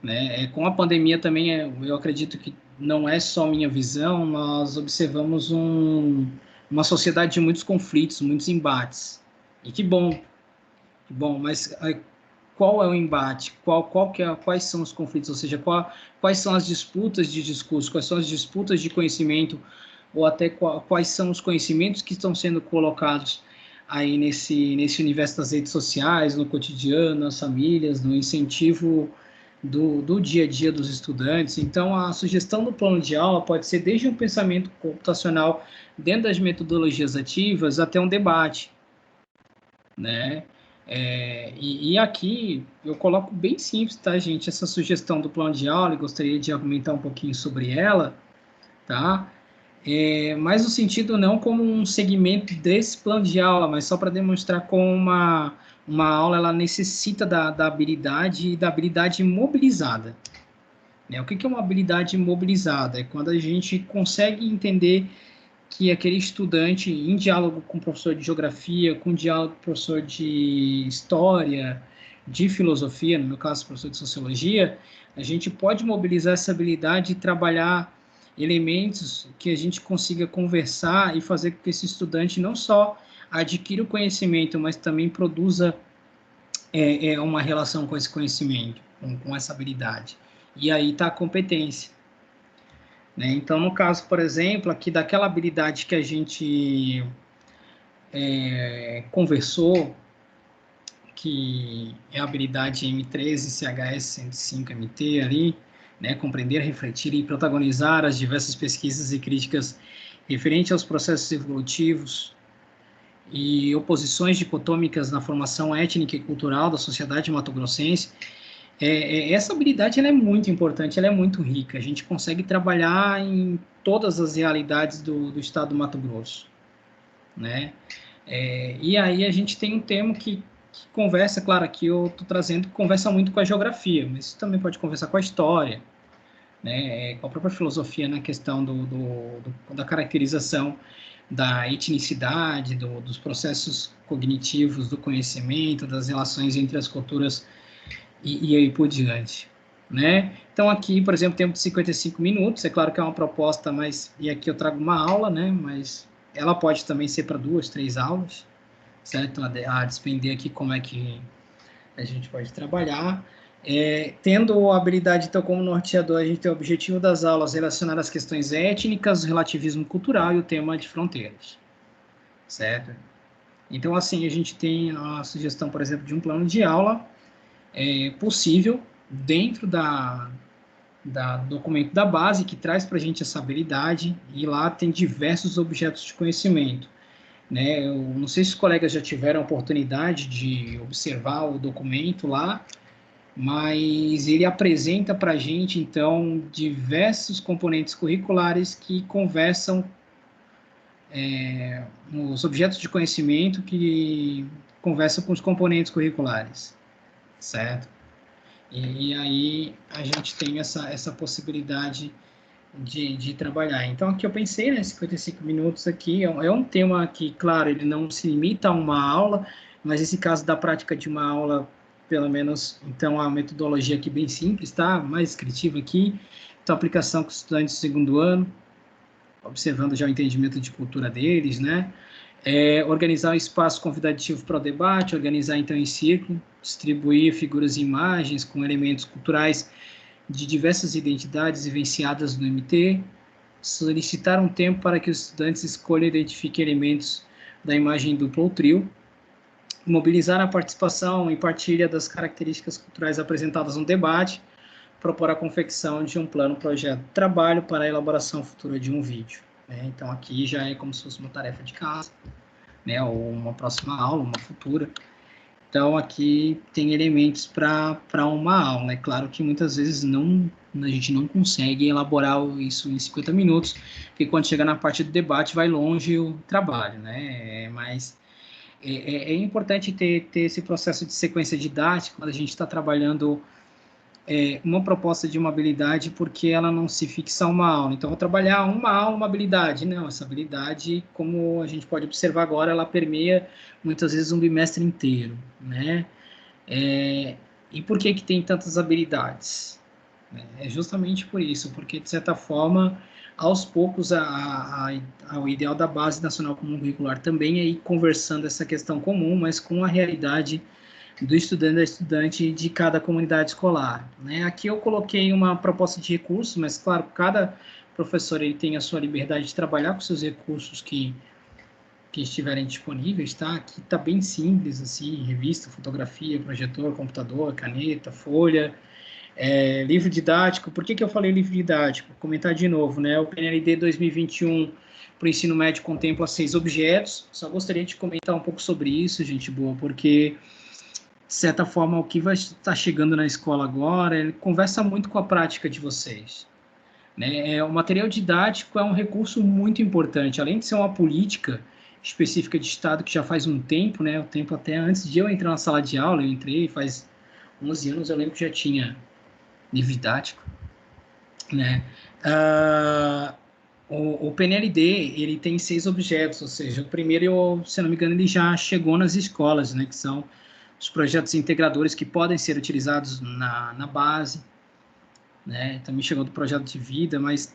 [SPEAKER 1] né? Com a pandemia também, eu acredito que não é só minha visão, nós observamos uma sociedade de muitos conflitos, muitos embates. E que bom, mas qual é o embate? Quais são os conflitos? Ou seja, quais são as disputas de discurso? Quais são as disputas de conhecimento? Ou até quais são os conhecimentos que estão sendo colocados aí nesse universo das redes sociais, no cotidiano, nas famílias, no incentivo do dia a dia dos estudantes? Então, a sugestão do plano de aula pode ser desde um pensamento computacional dentro das metodologias ativas até um debate, né? E aqui eu coloco bem simples, tá, gente? Essa sugestão do plano de aula, e gostaria de argumentar um pouquinho sobre ela, tá? Mas no sentido não como um segmento desse plano de aula, mas só para demonstrar como uma aula ela necessita da habilidade e da habilidade mobilizada, né? O que é uma habilidade mobilizada? É quando a gente consegue entender que aquele estudante, em diálogo com o professor de geografia, com diálogo com o professor de história, de filosofia, no meu caso, professor de sociologia, a gente pode mobilizar essa habilidade e trabalhar elementos que a gente consiga conversar e fazer com que esse estudante não só adquira o conhecimento, mas também produza uma relação com esse conhecimento, com essa habilidade. E aí está a competência, né? Então, no caso, por exemplo, aqui daquela habilidade que a gente conversou, que é a habilidade M13, CHS 105 MT ali, né, compreender, refletir e protagonizar as diversas pesquisas e críticas referentes aos processos evolutivos e oposições dicotômicas na formação étnica e cultural da sociedade mato-grossense. Essa habilidade ela é muito importante, ela é muito rica. A gente consegue trabalhar em todas as realidades do estado do Mato Grosso, né? E aí a gente tem um termo que conversa, claro, aqui eu estou trazendo, conversa muito com a geografia, mas isso também pode conversar com a história, né? Com a própria filosofia na questão da caracterização da etnicidade, dos processos cognitivos do conhecimento, das relações entre as culturas e aí por diante, né? Então aqui, por exemplo, tempo de 55 minutos, é claro que é uma proposta, mas e aqui eu trago uma aula, né? Mas ela pode também ser para 2, 3 aulas, certo? A depender aqui como é que a gente pode trabalhar. Tendo a habilidade, então, como norteador, a gente tem o objetivo das aulas relacionar as questões étnicas, o relativismo cultural e o tema de fronteiras, certo? Então, assim, a gente tem a sugestão, por exemplo, de um plano de aula possível dentro da documento da base, que traz para a gente essa habilidade, e lá tem diversos objetos de conhecimento, né? Eu não sei se os colegas já tiveram a oportunidade de observar o documento lá, mas ele apresenta para a gente, então, diversos componentes curriculares que conversam os objetos de conhecimento que conversam com os componentes curriculares, certo? E aí a gente tem essa possibilidade de trabalhar. Então, aqui eu pensei, né, 55 minutos aqui, é um tema que, claro, ele não se limita a uma aula, mas esse caso da prática de uma aula, pelo menos, então, a metodologia aqui bem simples, tá? Mais descritiva aqui. Então, aplicação com os estudantes do segundo ano, observando já o entendimento de cultura deles, né? Organizar um espaço convidativo para o debate, organizar, então, em círculo, distribuir figuras e imagens com elementos culturais de diversas identidades vivenciadas no MT, solicitar um tempo para que os estudantes escolham e identifiquem elementos da imagem dupla ou trio, mobilizar a participação e partilha das características culturais apresentadas no debate, propor a confecção de um plano projeto de trabalho para a elaboração futura de um vídeo. Então, aqui já é como se fosse uma tarefa de casa, né, ou uma próxima aula, uma futura. Então, aqui tem elementos para uma aula. É claro que muitas vezes a gente não consegue elaborar isso em 50 minutos, porque quando chega na parte do debate vai longe o trabalho, né? Mas é importante ter esse processo de sequência didática quando a gente está trabalhando uma proposta de uma habilidade, porque ela não se fixa a uma aula. Então, vou trabalhar uma aula, uma habilidade. Não, essa habilidade, como a gente pode observar agora, ela permeia muitas vezes um bimestre inteiro, né? E por que tem tantas habilidades? É justamente por isso, porque, de certa forma, aos poucos, o ideal da Base Nacional Comum Curricular também é ir conversando essa questão comum, mas com a realidade do estudante da estudante de cada comunidade escolar, né? Aqui eu coloquei uma proposta de recursos, mas, claro, cada professor ele tem a sua liberdade de trabalhar com seus recursos que estiverem disponíveis, tá? Aqui tá bem simples, assim, revista, fotografia, projetor, computador, caneta, folha, livro didático. Por que eu falei livro didático? Vou comentar de novo, né? O PNLD 2021 para o ensino médio contempla 6 objetos. Só gostaria de comentar um pouco sobre isso, gente boa, porque de certa forma, o que vai estar chegando na escola agora, ele conversa muito com a prática de vocês, né? O material didático é um recurso muito importante, além de ser uma política específica de Estado que já faz um tempo, né? O tempo até antes de eu entrar na sala de aula, eu entrei faz 11 anos, eu lembro que já tinha livro didático, né? O PNLD, ele tem 6 objetos, ou seja, o primeiro, se não me engano, ele já chegou nas escolas, né? Que são os projetos integradores que podem ser utilizados na base, né? Também chegou do projeto de vida, mas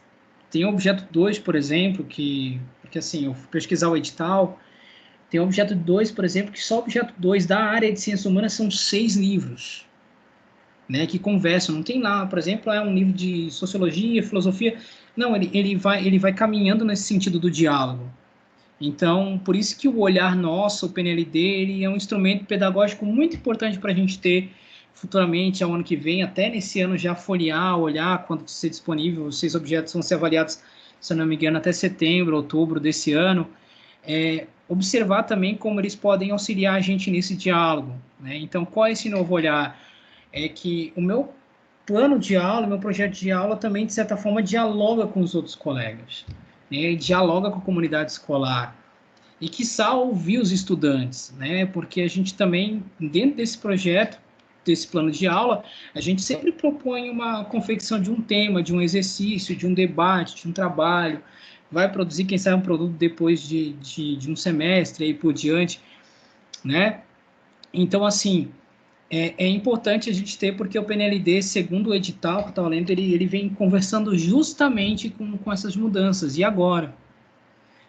[SPEAKER 1] tem o objeto 2, por exemplo, porque assim, eu fui pesquisar o edital, tem o objeto 2, por exemplo, que só o objeto 2 da área de ciências humanas são 6 livros, né, que conversam, não tem lá, por exemplo, um livro de sociologia, filosofia, não, ele vai caminhando nesse sentido do diálogo. Então, por isso que o olhar nosso, o PNLD, ele é um instrumento pedagógico muito importante para a gente ter futuramente, ao ano que vem, até nesse ano já folhear, olhar quando ser disponível, os 6 objetos vão ser avaliados, se eu não me engano, até setembro, outubro desse ano, observar também como eles podem auxiliar a gente nesse diálogo, né? Então, qual é esse novo olhar? É que o meu plano de aula, meu projeto de aula também, de certa forma, dialoga com os outros colegas, né? Dialoga com a comunidade escolar e, quiçá, ouvir os estudantes, né? Porque a gente também, dentro desse projeto, desse plano de aula, a gente sempre propõe uma confecção de um tema, de um exercício, de um debate, de um trabalho, vai produzir, quem sabe, um produto depois de um semestre e por diante, né? Então, assim, é importante a gente ter, porque o PNLD, segundo o edital que eu estava lendo, ele vem conversando justamente com essas mudanças. E agora?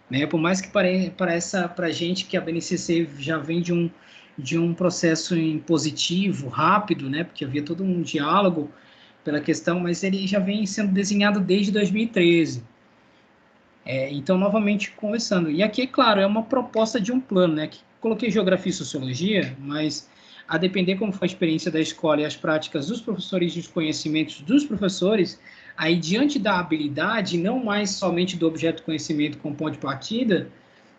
[SPEAKER 1] Né? Por mais que pareça para a gente que a BNCC já vem de um processo positivo, rápido, né? Porque havia todo um diálogo pela questão, mas ele já vem sendo desenhado desde 2013. Então, novamente, conversando. E aqui, é claro, é uma proposta de um plano, né? Que coloquei geografia e sociologia, mas a depender como foi a experiência da escola e as práticas dos professores e os conhecimentos dos professores, aí, diante da habilidade, não mais somente do objeto conhecimento como ponto de partida,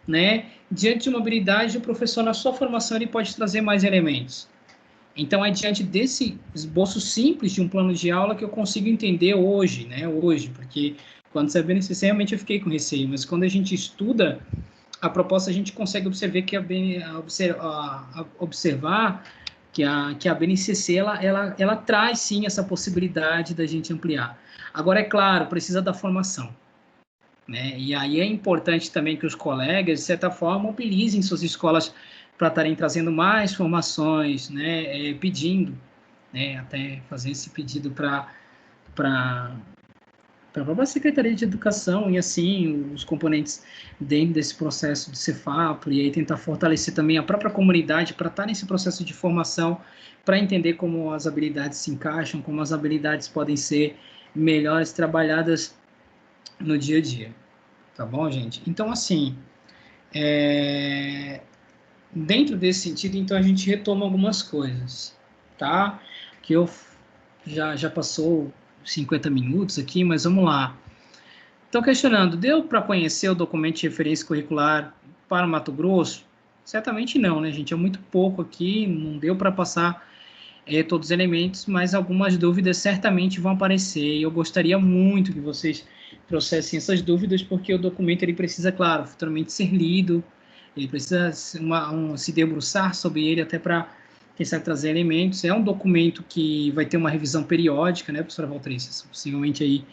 [SPEAKER 1] né? Diante de uma habilidade, o professor, na sua formação, ele pode trazer mais elementos. Então, é diante desse esboço simples de um plano de aula que eu consigo entender hoje, né? Hoje, porque quando você vê, realmente eu fiquei com receio, mas quando a gente estuda a proposta, a gente consegue observar que observar que a BNCC ela traz sim essa possibilidade da gente ampliar. Agora, é claro, precisa da formação, né? E aí é importante também que os colegas, de certa forma, mobilizem suas escolas para estarem trazendo mais formações, né? Pedindo, né? Até fazer esse pedido para a própria Secretaria de Educação e, assim, os componentes dentro desse processo de Cefapro, e aí tentar fortalecer também a própria comunidade para estar nesse processo de formação, para entender como as habilidades se encaixam, como as habilidades podem ser melhores trabalhadas no dia a dia. Tá bom, gente? Então, assim, dentro desse sentido, então, a gente retoma algumas coisas, tá? Que eu já passou 50 minutos aqui, mas vamos lá. Estão questionando, deu para conhecer o documento de referência curricular para Mato Grosso? Certamente não, né, gente? É muito pouco aqui, não deu para passar todos os elementos, mas algumas dúvidas certamente vão aparecer. E eu gostaria muito que vocês trouxessem essas dúvidas, porque o documento ele precisa, claro, futuramente ser lido, ele precisa se debruçar sobre ele até para, quem sabe, trazer elementos. É um documento que vai ter uma revisão periódica, né, professora Valtrícia? Possivelmente aí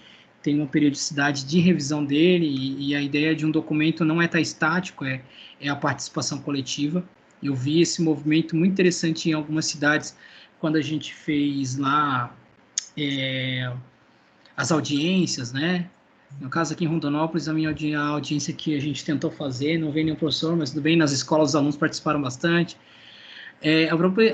[SPEAKER 1] tem uma periodicidade de revisão dele, e a ideia de um documento não é estar estático, é a participação coletiva. Eu vi esse movimento muito interessante em algumas cidades, quando a gente fez lá as audiências, né? No caso aqui em Rondonópolis, a audiência que a gente tentou fazer, não veio nenhum professor, mas tudo bem, nas escolas os alunos participaram bastante.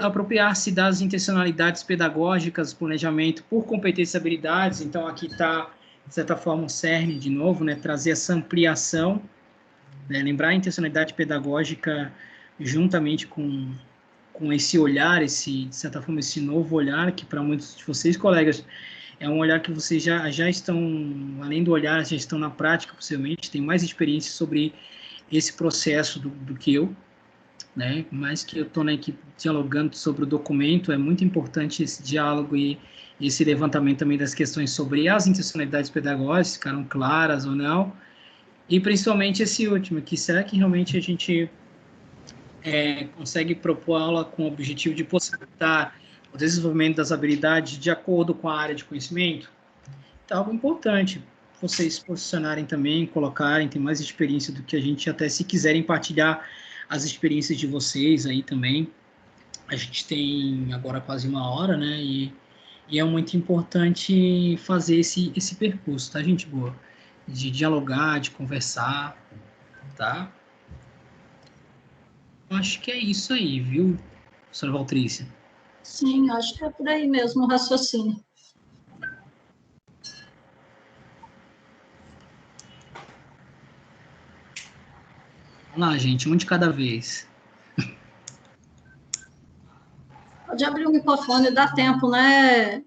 [SPEAKER 1] Apropriar-se das intencionalidades pedagógicas, planejamento por competências e habilidades, então aqui está, de certa forma, o cerne de novo, né? Trazer essa ampliação, né? Lembrar a intencionalidade pedagógica juntamente com esse olhar, de certa forma, esse novo olhar, que para muitos de vocês, colegas, é um olhar que vocês já estão, além do olhar, já estão na prática, possivelmente, tem mais experiência sobre esse processo do que eu, né? Mais que eu estou na equipe dialogando sobre o documento, é muito importante esse diálogo e esse levantamento também das questões sobre as intencionalidades pedagógicas, ficaram claras ou não, e principalmente esse último, que será que realmente a gente consegue propor aula com o objetivo de possibilitar o desenvolvimento das habilidades de acordo com a área de conhecimento? Então, algo importante vocês se posicionarem também, colocarem, tem mais experiência do que a gente, até se quiserem partilhar as experiências de vocês aí também. A gente tem agora quase uma hora, né? E é muito importante fazer esse percurso, tá, gente boa? De dialogar, de conversar, tá? Eu acho que é isso aí, viu, professora Valtrícia?
[SPEAKER 2] Sim, acho que é por aí mesmo o raciocínio.
[SPEAKER 1] Vamos lá, gente, um de cada vez.
[SPEAKER 2] Pode abrir o microfone, dá tempo, né,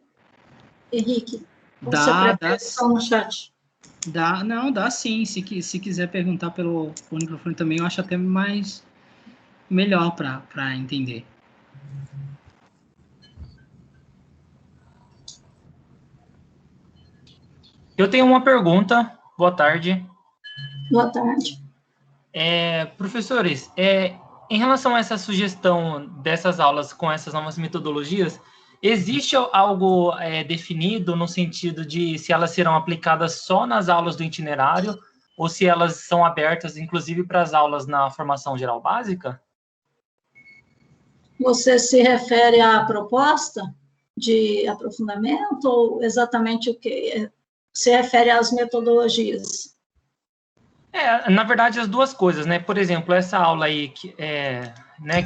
[SPEAKER 2] Henrique?
[SPEAKER 1] Dá, dá,
[SPEAKER 2] só no chat.
[SPEAKER 1] dá sim. Se quiser perguntar pelo microfone também, eu acho até mais melhor para entender.
[SPEAKER 3] Eu tenho uma pergunta. Boa tarde.
[SPEAKER 2] Boa tarde.
[SPEAKER 3] Professores, em relação a essa sugestão dessas aulas com essas novas metodologias, existe algo definido no sentido de se elas serão aplicadas só nas aulas do itinerário ou se elas são abertas, inclusive, para as aulas na formação geral básica?
[SPEAKER 2] Você se refere à proposta de aprofundamento ou exatamente o que? Se refere às metodologias?
[SPEAKER 3] Na verdade, as duas coisas, né? Por exemplo, essa aula aí que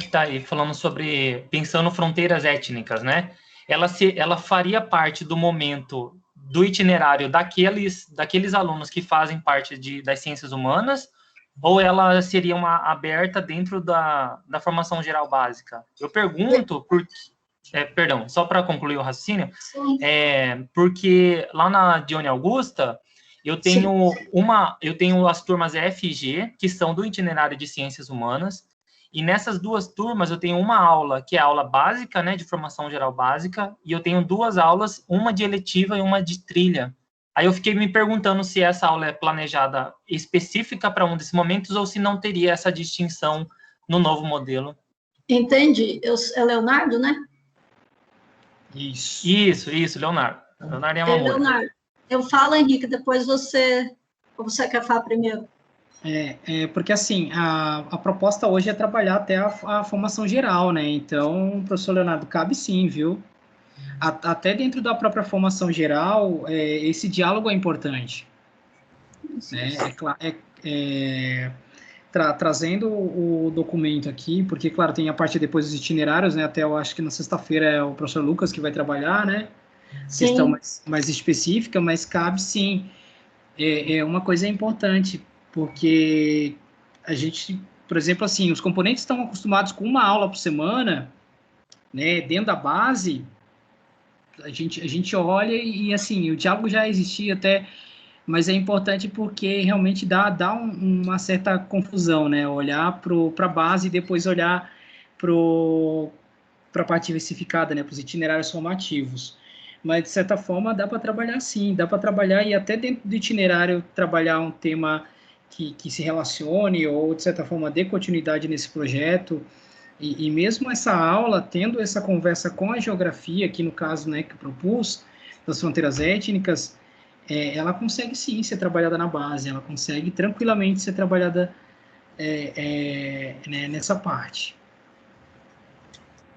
[SPEAKER 3] está aí falando sobre pensando fronteiras étnicas, né? Ela faria parte do momento do itinerário daqueles alunos que fazem parte das ciências humanas, ou ela seria uma aberta dentro da formação geral básica? Eu pergunto porque, perdão, só para concluir o raciocínio, porque lá na Dione Augusta eu tenho as turmas E, F e G, que são do itinerário de ciências humanas, e nessas duas turmas eu tenho uma aula, que é a aula básica, né, de formação geral básica, e eu tenho duas aulas, uma de eletiva e uma de trilha. Aí eu fiquei me perguntando se essa aula é planejada específica para um desses momentos ou se não teria essa distinção no novo modelo.
[SPEAKER 2] Entendi. É Leonardo, né?
[SPEAKER 3] Isso, Leonardo. Leonardo Yamamura.
[SPEAKER 2] Leonardo, eu falo, Henrique, depois você quer falar primeiro?
[SPEAKER 1] Porque assim, a proposta hoje é trabalhar até a formação geral, né? Então, professor Leonardo, cabe sim, viu? Até dentro da própria formação geral, esse diálogo é importante. Né? Trazendo o documento aqui, porque, claro, tem a parte depois dos itinerários, né? Até eu acho que na sexta-feira é o professor Lucas que vai trabalhar, né?
[SPEAKER 2] Sim.
[SPEAKER 1] Questão mais específica, mas cabe sim. Uma coisa importante, porque a gente, por exemplo, assim, os componentes estão acostumados com uma aula por semana, né? Dentro da base, a gente olha e assim, o diálogo já existia até, mas é importante porque realmente dá uma certa confusão, né? Olhar para a base e depois olhar para a parte diversificada, né? Para os itinerários formativos. Mas, de certa forma, dá para trabalhar sim, dá para trabalhar e até dentro do itinerário trabalhar um tema que se relacione ou, de certa forma, dê continuidade nesse projeto. E mesmo essa aula, tendo essa conversa com a geografia, aqui no caso, né, que eu propus, das fronteiras étnicas, ela consegue sim ser trabalhada na base, ela consegue tranquilamente ser trabalhada né, nessa parte.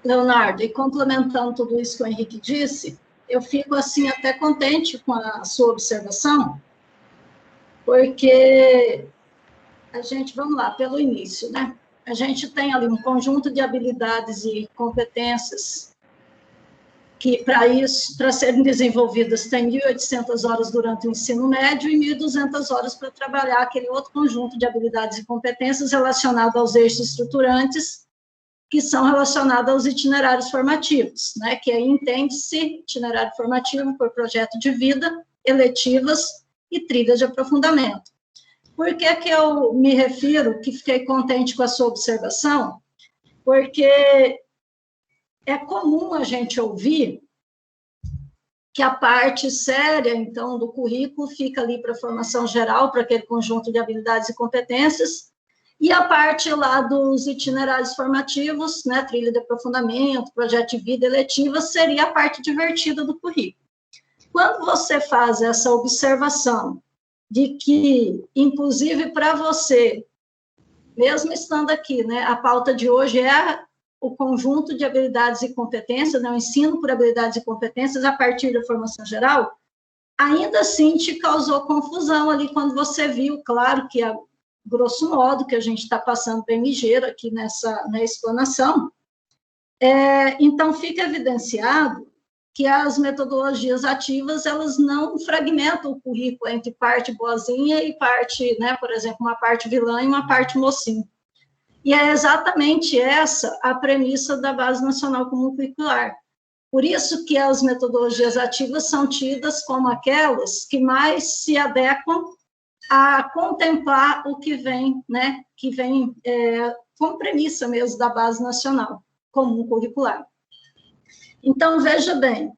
[SPEAKER 2] Leonardo, e complementando tudo isso que o Henrique disse, eu fico assim até contente com a sua observação, porque a gente, vamos lá, pelo início, né? A gente tem ali um conjunto de habilidades e competências que, para serem desenvolvidas, tem 1.800 horas durante o ensino médio e 1.200 horas para trabalhar aquele outro conjunto de habilidades e competências relacionado aos eixos estruturantes, que são relacionados aos itinerários formativos, né? Que aí entende-se itinerário formativo por projeto de vida, eletivas e trilhas de aprofundamento. Por que que eu me refiro, que fiquei contente com a sua observação? Porque é comum a gente ouvir que a parte séria, então, do currículo fica ali para a formação geral, para aquele conjunto de habilidades e competências, e a parte lá dos itinerários formativos, né, trilha de aprofundamento, projeto de vida, eletiva, seria a parte divertida do currículo. Quando você faz essa observação de que, inclusive para você, mesmo estando aqui, né, a pauta de hoje é o conjunto de habilidades e competências, né, o ensino por habilidades e competências a partir da formação geral, ainda assim te causou confusão ali quando você viu, claro que a grosso modo, que a gente está passando bem ligeiro aqui na explanação, então fica evidenciado que as metodologias ativas, elas não fragmentam o currículo entre parte boazinha e parte, né, por exemplo, uma parte vilã e uma parte mocinho. E é exatamente essa a premissa da Base Nacional Comum Curricular. Por isso que as metodologias ativas são tidas como aquelas que mais se adequam a contemplar o que vem, né, como premissa mesmo da Base Nacional Comum Curricular. Então, veja bem,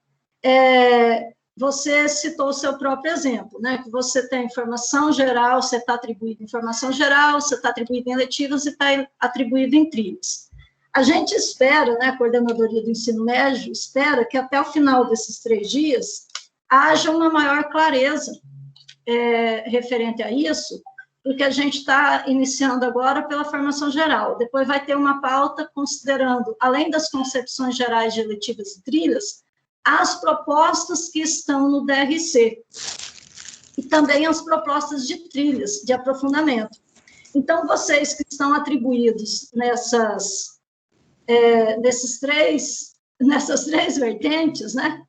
[SPEAKER 2] você citou o seu próprio exemplo, né, que você tem formação geral, você está atribuído em formação geral, você está atribuído em letivas e está atribuído em trilhas. A gente espera, né, a Coordenadoria do Ensino Médio espera que até o final desses 3 dias haja uma maior clareza referente a isso, porque a gente está iniciando agora pela formação geral. Depois vai ter uma pauta considerando, além das concepções gerais de eletivas e trilhas, as propostas que estão no DRC, e também as propostas de trilhas, de aprofundamento. Então, vocês que estão atribuídos nessas 3 vertentes, né,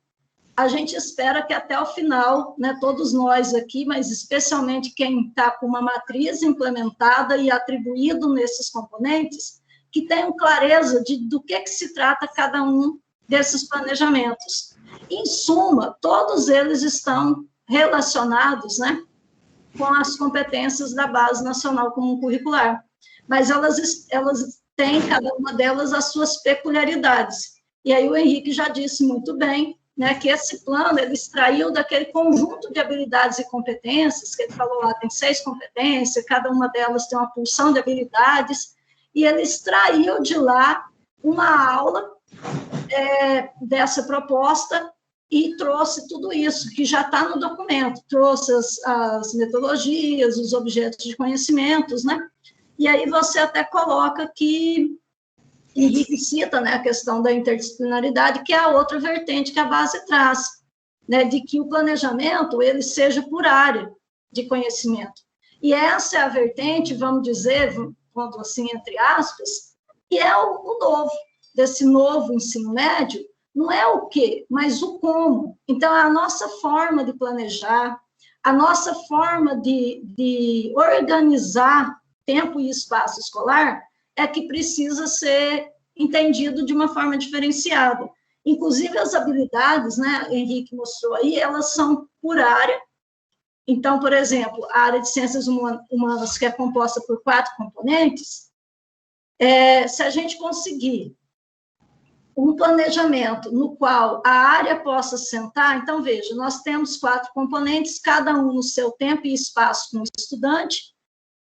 [SPEAKER 2] a gente espera que até o final, né, todos nós aqui, mas especialmente quem está com uma matriz implementada e atribuído nesses componentes, que tenham clareza do que se trata cada um desses planejamentos. Em suma, todos eles estão relacionados, né, com as competências da Base Nacional Comum Curricular, mas elas têm, cada uma delas, as suas peculiaridades. E aí o Henrique já disse muito bem, né, que esse plano, ele extraiu daquele conjunto de habilidades e competências, que ele falou lá, tem 6 competências, cada uma delas tem uma pulsão de habilidades, e ele extraiu de lá uma aula dessa proposta e trouxe tudo isso, que já está no documento, trouxe as metodologias, os objetos de conhecimentos, né, e aí você até coloca que Henrique cita, né, a questão da interdisciplinaridade, que é a outra vertente que a base traz, né, de que o planejamento ele seja por área de conhecimento. E essa é a vertente, vamos dizer, quando assim, entre aspas, que é o novo, desse novo ensino médio, não é o quê, mas o como. Então, a nossa forma de planejar, a nossa forma de organizar tempo e espaço escolar, é que precisa ser entendido de uma forma diferenciada. Inclusive, as habilidades, né, Henrique mostrou aí, elas são por área. Então, por exemplo, a área de ciências humanas, que é composta por 4 componentes, se a gente conseguir um planejamento no qual a área possa sentar, então, veja, nós temos 4 componentes, cada um no seu tempo e espaço com o estudante,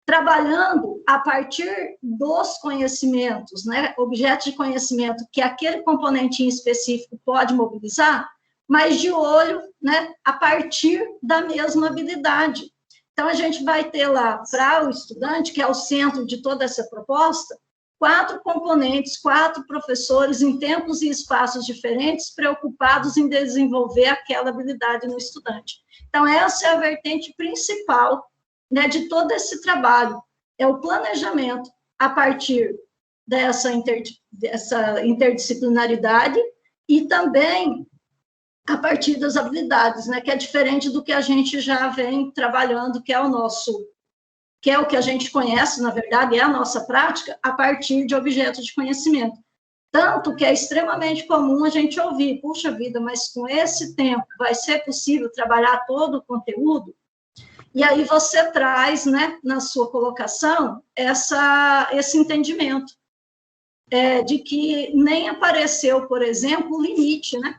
[SPEAKER 2] trabalhando a partir dos conhecimentos, né, objetos de conhecimento que aquele componente em específico pode mobilizar, mas de olho, né, a partir da mesma habilidade. Então, a gente vai ter lá, para o estudante, que é o centro de toda essa proposta, 4 componentes, 4 professores em tempos e espaços diferentes, preocupados em desenvolver aquela habilidade no estudante. Então, essa é a vertente principal, né, de todo esse trabalho, é o planejamento a partir dessa interdisciplinaridade e também a partir das habilidades, né, que é diferente do que a gente já vem trabalhando, que é o que a gente conhece, na verdade, é a nossa prática, a partir de objetos de conhecimento. Tanto que é extremamente comum a gente ouvir, puxa vida, mas com esse tempo vai ser possível trabalhar todo o conteúdo? E aí você traz, né, na sua colocação, esse entendimento de que nem apareceu, por exemplo, o limite, né?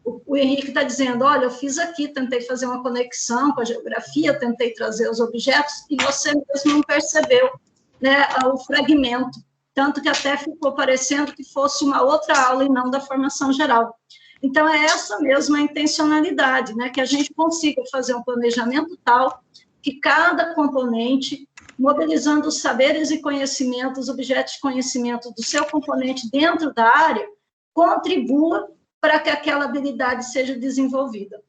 [SPEAKER 2] O Henrique está dizendo, olha, eu fiz aqui, tentei fazer uma conexão com a geografia, tentei trazer os objetos, e você mesmo não percebeu, né, o fragmento, tanto que até ficou parecendo que fosse uma outra aula e não da formação geral. Então, é essa mesma intencionalidade, né, que a gente consiga fazer um planejamento tal que cada componente, mobilizando os saberes e conhecimentos, objetos de conhecimento do seu componente dentro da área, contribua para que aquela habilidade seja desenvolvida.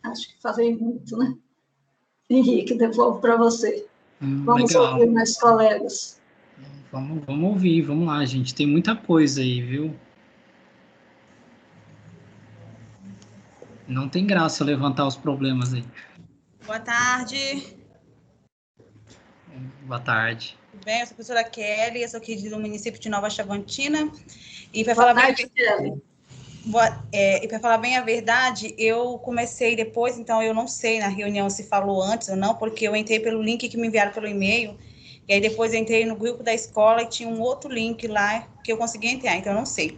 [SPEAKER 2] Acho que falei muito, né? Henrique, devolvo para você. Vamos
[SPEAKER 1] legal.
[SPEAKER 2] ouvir mais colegas.
[SPEAKER 1] Vamos ouvir, vamos lá, gente. Tem muita coisa aí, viu? Não tem graça eu levantar os problemas aí.
[SPEAKER 4] Boa tarde.
[SPEAKER 1] Boa tarde.
[SPEAKER 4] Tudo bem? Eu sou a professora Kelly, eu sou aqui do município de Nova Chavantina. E para
[SPEAKER 2] Boa
[SPEAKER 4] falar
[SPEAKER 2] tarde, Kelly.
[SPEAKER 4] E para falar bem a verdade, eu comecei depois, então eu não sei na reunião se falou antes ou não, porque eu entrei pelo link que me enviaram pelo e-mail, e aí depois eu entrei no grupo da escola e tinha um outro link lá que eu consegui entrar, então eu não sei.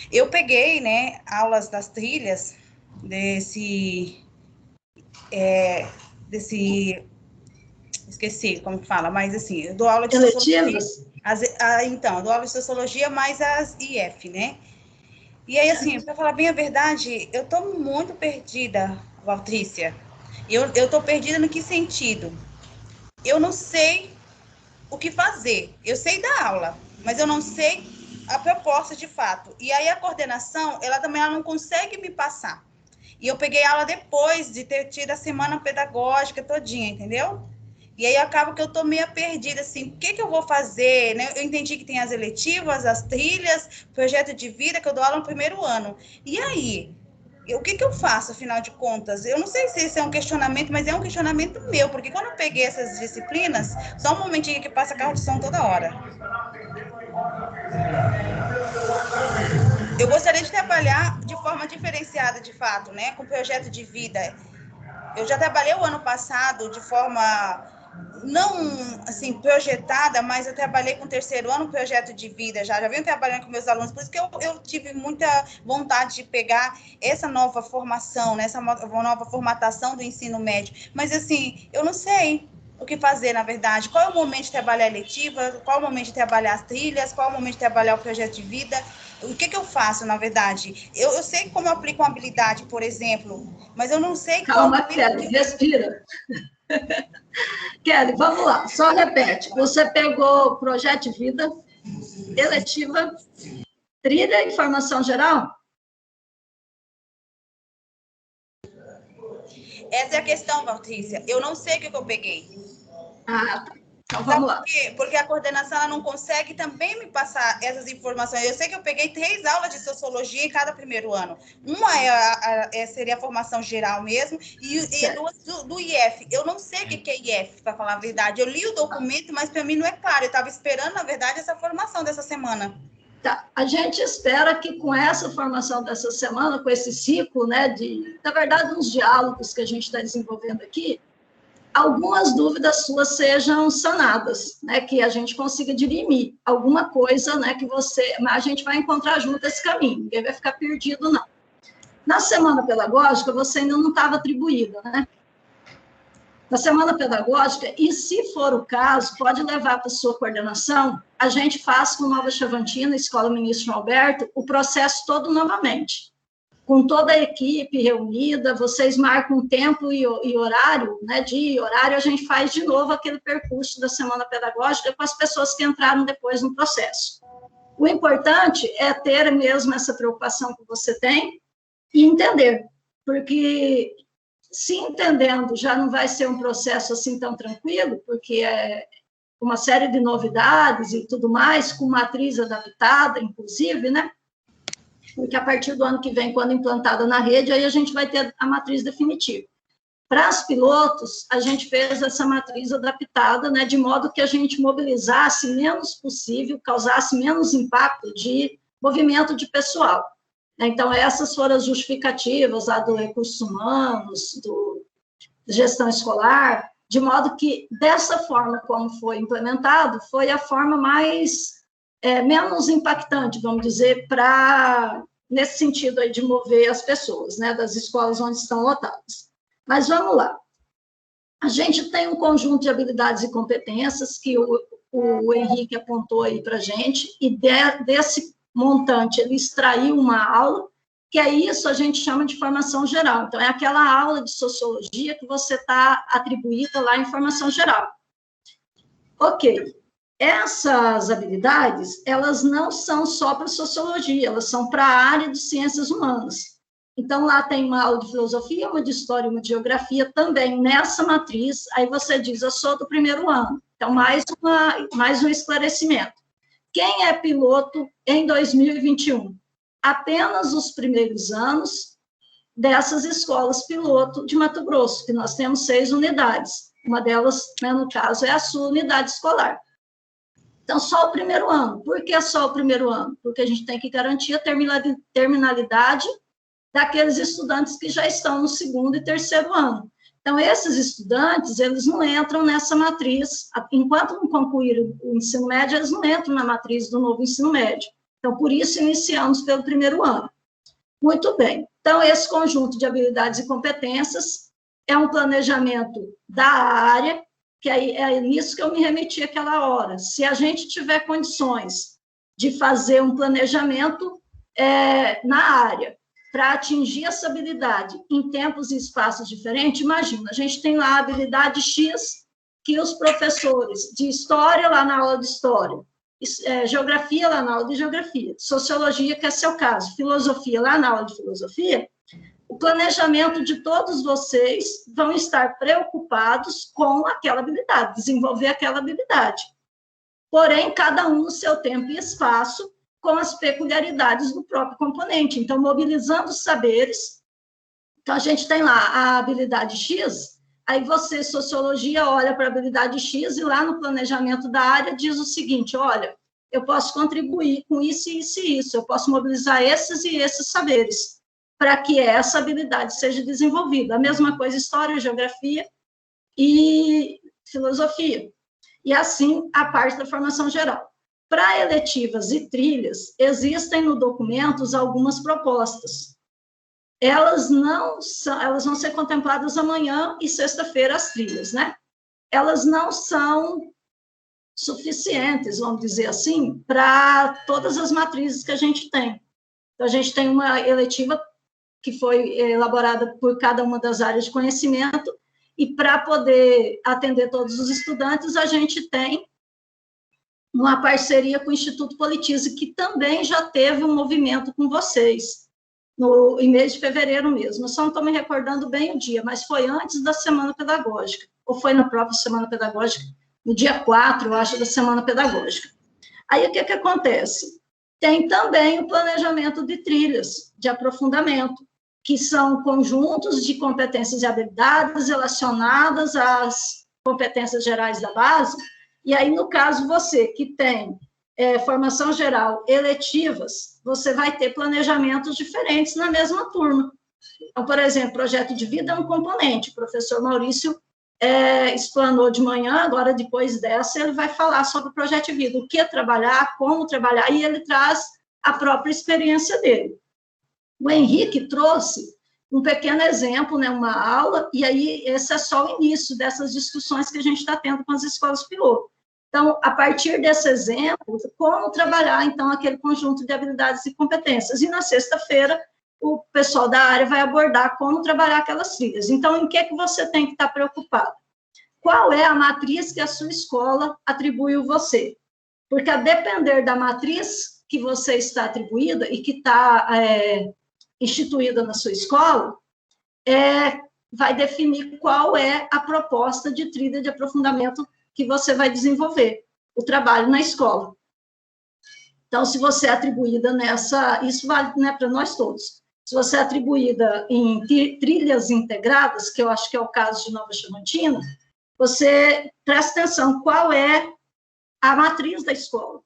[SPEAKER 4] Eu peguei, né, aulas das trilhas esqueci como que fala, mas assim, eu dou aula de sociologia. Então, eu dou aula de sociologia mais as IF, né? E aí, assim, para falar bem a verdade, eu estou muito perdida, Patrícia. Eu estou perdida no que sentido? Eu não sei o que fazer. Eu sei dar aula, mas eu não sei a proposta de fato. E aí a coordenação, ela também não consegue me passar. E eu peguei aula depois de ter tido a semana pedagógica todinha, entendeu? E aí acaba que eu tô meio perdida, assim, o que eu vou fazer, né? Eu entendi que tem as eletivas, as trilhas, projeto de vida, que eu dou aula no primeiro ano. E aí? O que eu faço, afinal de contas? Eu não sei se esse é um questionamento, mas é um questionamento meu, porque quando eu peguei essas disciplinas, só um momentinho que passa carro de som toda hora. Eu gostaria de trabalhar de forma diferenciada, de fato, né? Com projeto de vida. Eu já trabalhei o ano passado de forma não, assim, projetada, mas eu trabalhei com o terceiro ano, projeto de vida, já venho trabalhando com meus alunos, por isso que eu tive muita vontade de pegar essa nova formação, né, essa nova formatação do ensino médio, mas, assim, eu não sei o que fazer, na verdade, qual é o momento de trabalhar a eletiva, qual é o momento de trabalhar as trilhas, qual é o momento de trabalhar o projeto de vida, o que eu faço, na verdade? Eu sei como eu aplico uma habilidade, por exemplo, mas eu não sei...
[SPEAKER 2] Calma, Kelly, respira. Kelly, vamos lá, só repete. Você pegou projeto de vida, eletiva, trilha e formação geral?
[SPEAKER 4] Essa é a questão, Patrícia. Eu não sei o que eu peguei.
[SPEAKER 2] Ah, tá. Então, vamos lá.
[SPEAKER 4] Porque a coordenação ela não consegue também me passar essas informações. Eu sei que eu peguei 3 aulas de sociologia em cada primeiro ano. Uma seria a formação geral mesmo, e 2 do IF. Eu não sei o que é IF, para falar a verdade. Eu li o documento, mas para mim não é claro. Eu estava esperando, na verdade, essa formação dessa semana.
[SPEAKER 2] Tá. A gente espera que com essa formação dessa semana, com esse ciclo, né, na verdade, uns diálogos que a gente está desenvolvendo aqui, algumas dúvidas suas sejam sanadas, né, que a gente consiga dirimir alguma coisa, né, a gente vai encontrar junto esse caminho, ninguém vai ficar perdido, não. Na semana pedagógica, você ainda não estava atribuída, né? Na semana pedagógica, e se for o caso, pode levar para a sua coordenação, a gente faz com Nova Chavantina, Escola Ministro João Alberto, o processo todo novamente. Com toda a equipe reunida, vocês marcam tempo e horário, né, dia e horário, a gente faz de novo aquele percurso da semana pedagógica com as pessoas que entraram depois no processo. O importante é ter mesmo essa preocupação que você tem e entender, porque se entendendo já não vai ser um processo assim tão tranquilo, porque é uma série de novidades e tudo mais, com matriz adaptada, inclusive, né? Porque a partir do ano que vem, quando implantada na rede, aí a gente vai ter a matriz definitiva. Para os pilotos, a gente fez essa matriz adaptada, né, de modo que a gente mobilizasse menos possível, causasse menos impacto de movimento de pessoal. Então, essas foram as justificativas lá do recursos humanos, do gestão escolar, de modo que, dessa forma como foi implementado, foi a forma menos impactante, vamos dizer, nesse sentido aí de mover as pessoas, né, das escolas onde estão lotadas. Mas vamos lá. A gente tem um conjunto de habilidades e competências que o Henrique apontou aí para a gente, e desse montante ele extraiu uma aula, que é isso a gente chama de formação geral. Então, é aquela aula de sociologia que você está atribuída lá em formação geral. Ok. Essas habilidades, elas não são só para sociologia, elas são para a área de ciências humanas. Então, lá tem uma aula de filosofia, uma de história e uma de geografia também nessa matriz, aí você diz, eu sou do primeiro ano. Então, mais um esclarecimento. Quem é piloto em 2021? Apenas os primeiros anos dessas escolas piloto de Mato Grosso, que nós temos 6 unidades. Uma delas, né, no caso, é a sua unidade escolar. Então, só o primeiro ano. Por que só o primeiro ano? Porque a gente tem que garantir a terminalidade daqueles estudantes que já estão no segundo e terceiro ano. Então, esses estudantes, eles não entram nessa matriz, enquanto não concluírem o ensino médio, eles não entram na matriz do novo ensino médio. Então, por isso, iniciamos pelo primeiro ano. Muito bem. Então, esse conjunto de habilidades e competências é um planejamento da área, que é nisso que eu me remeti aquela hora. Se a gente tiver condições de fazer um planejamento na área, para atingir essa habilidade em tempos e espaços diferentes, imagina, a gente tem lá a habilidade X, que os professores de história, lá na aula de história, geografia, lá na aula de geografia, sociologia, que é seu caso, filosofia, lá na aula de filosofia, o planejamento de todos vocês vão estar preocupados com aquela habilidade, desenvolver aquela habilidade. Porém, cada um no seu tempo e espaço, com as peculiaridades do próprio componente. Então, mobilizando os saberes. Então, a gente tem lá a habilidade X, aí você, sociologia, olha para a habilidade X e lá no planejamento da área diz o seguinte, olha, eu posso contribuir com isso, isso e isso, eu posso mobilizar esses e esses saberes para que essa habilidade seja desenvolvida. A mesma coisa, história, geografia e filosofia. E assim, a parte da formação geral. Para eletivas e trilhas, existem no documento algumas propostas. Elas vão ser contempladas amanhã e sexta-feira, as trilhas, né? Elas não são suficientes, vamos dizer assim, para todas as matrizes que a gente tem. Então, a gente tem uma eletiva que foi elaborada por cada uma das áreas de conhecimento, e para poder atender todos os estudantes, a gente tem uma parceria com o Instituto Politize, que também já teve um movimento com vocês, em mês de fevereiro mesmo. Eu só não estou me recordando bem o dia, mas foi antes da Semana Pedagógica, ou foi na própria Semana Pedagógica, no dia 4, eu acho, da Semana Pedagógica. Aí, o que acontece? Tem também o planejamento de trilhas, de aprofundamento, que são conjuntos de competências e habilidades relacionadas às competências gerais da base. E aí, no caso, você que tem formação geral eletivas, você vai ter planejamentos diferentes na mesma turma. Então, por exemplo, projeto de vida é um componente. O professor Maurício explanou de manhã, agora, depois dessa, ele vai falar sobre o projeto de vida, o que trabalhar, como trabalhar, e ele traz a própria experiência dele. O Henrique trouxe um pequeno exemplo, né, uma aula, e aí esse é só o início dessas discussões que a gente está tendo com as escolas piloto. Então, a partir desse exemplo, como trabalhar, então, aquele conjunto de habilidades e competências. E na sexta-feira, o pessoal da área vai abordar como trabalhar aquelas trilhas. Então, em que você tem que estar preocupado? Qual é a matriz que a sua escola atribuiu você? Porque, a depender da matriz que você está atribuída e que está instituída na sua escola, vai definir qual é a proposta de trilha de aprofundamento que você vai desenvolver, o trabalho na escola. Então, se você é atribuída nessa, isso vale, né, para nós todos, se você é atribuída em trilhas integradas, que eu acho que é o caso de Nova Chavantina, você presta atenção qual é a matriz da escola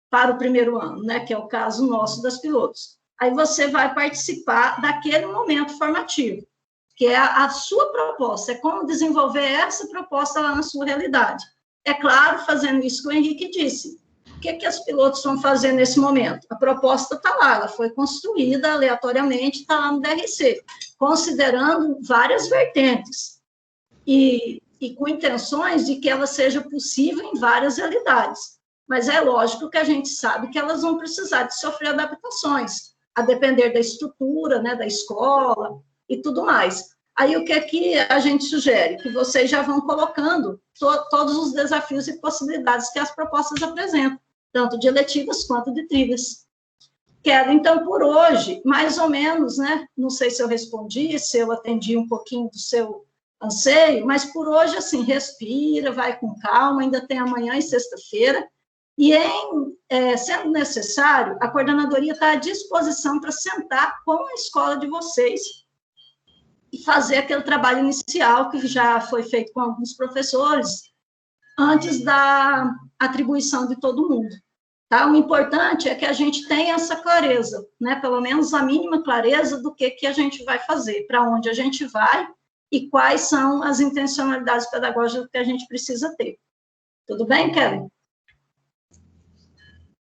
[SPEAKER 2] para o primeiro ano, né, que é o caso nosso das pilotos. Aí você vai participar daquele momento formativo, que é a sua proposta, é como desenvolver essa proposta lá na sua realidade. É claro, fazendo isso que o Henrique disse. O que as pilotos vão fazer nesse momento? A proposta está lá, ela foi construída aleatoriamente, está lá no DRC, considerando várias vertentes, e com intenções de que ela seja possível em várias realidades. Mas é lógico que a gente sabe que elas vão precisar de sofrer adaptações, a depender da estrutura, né, da escola, e tudo mais. Aí, o que a gente sugere? Que vocês já vão colocando todos os desafios e possibilidades que as propostas apresentam, tanto de eletivas quanto de trilhas. Quero, então, por hoje, mais ou menos, né, não sei se eu respondi, se eu atendi um pouquinho do seu anseio, mas por hoje, assim, respira, vai com calma, ainda tem amanhã e sexta-feira, e sendo necessário, a coordenadoria está à disposição para sentar com a escola de vocês e fazer aquele trabalho inicial que já foi feito com alguns professores antes da atribuição de todo mundo. Tá? O importante é que a gente tenha essa clareza, né? Pelo menos a mínima clareza do que a gente vai fazer, para onde a gente vai e quais são as intencionalidades pedagógicas que a gente precisa ter. Tudo bem, Kelly?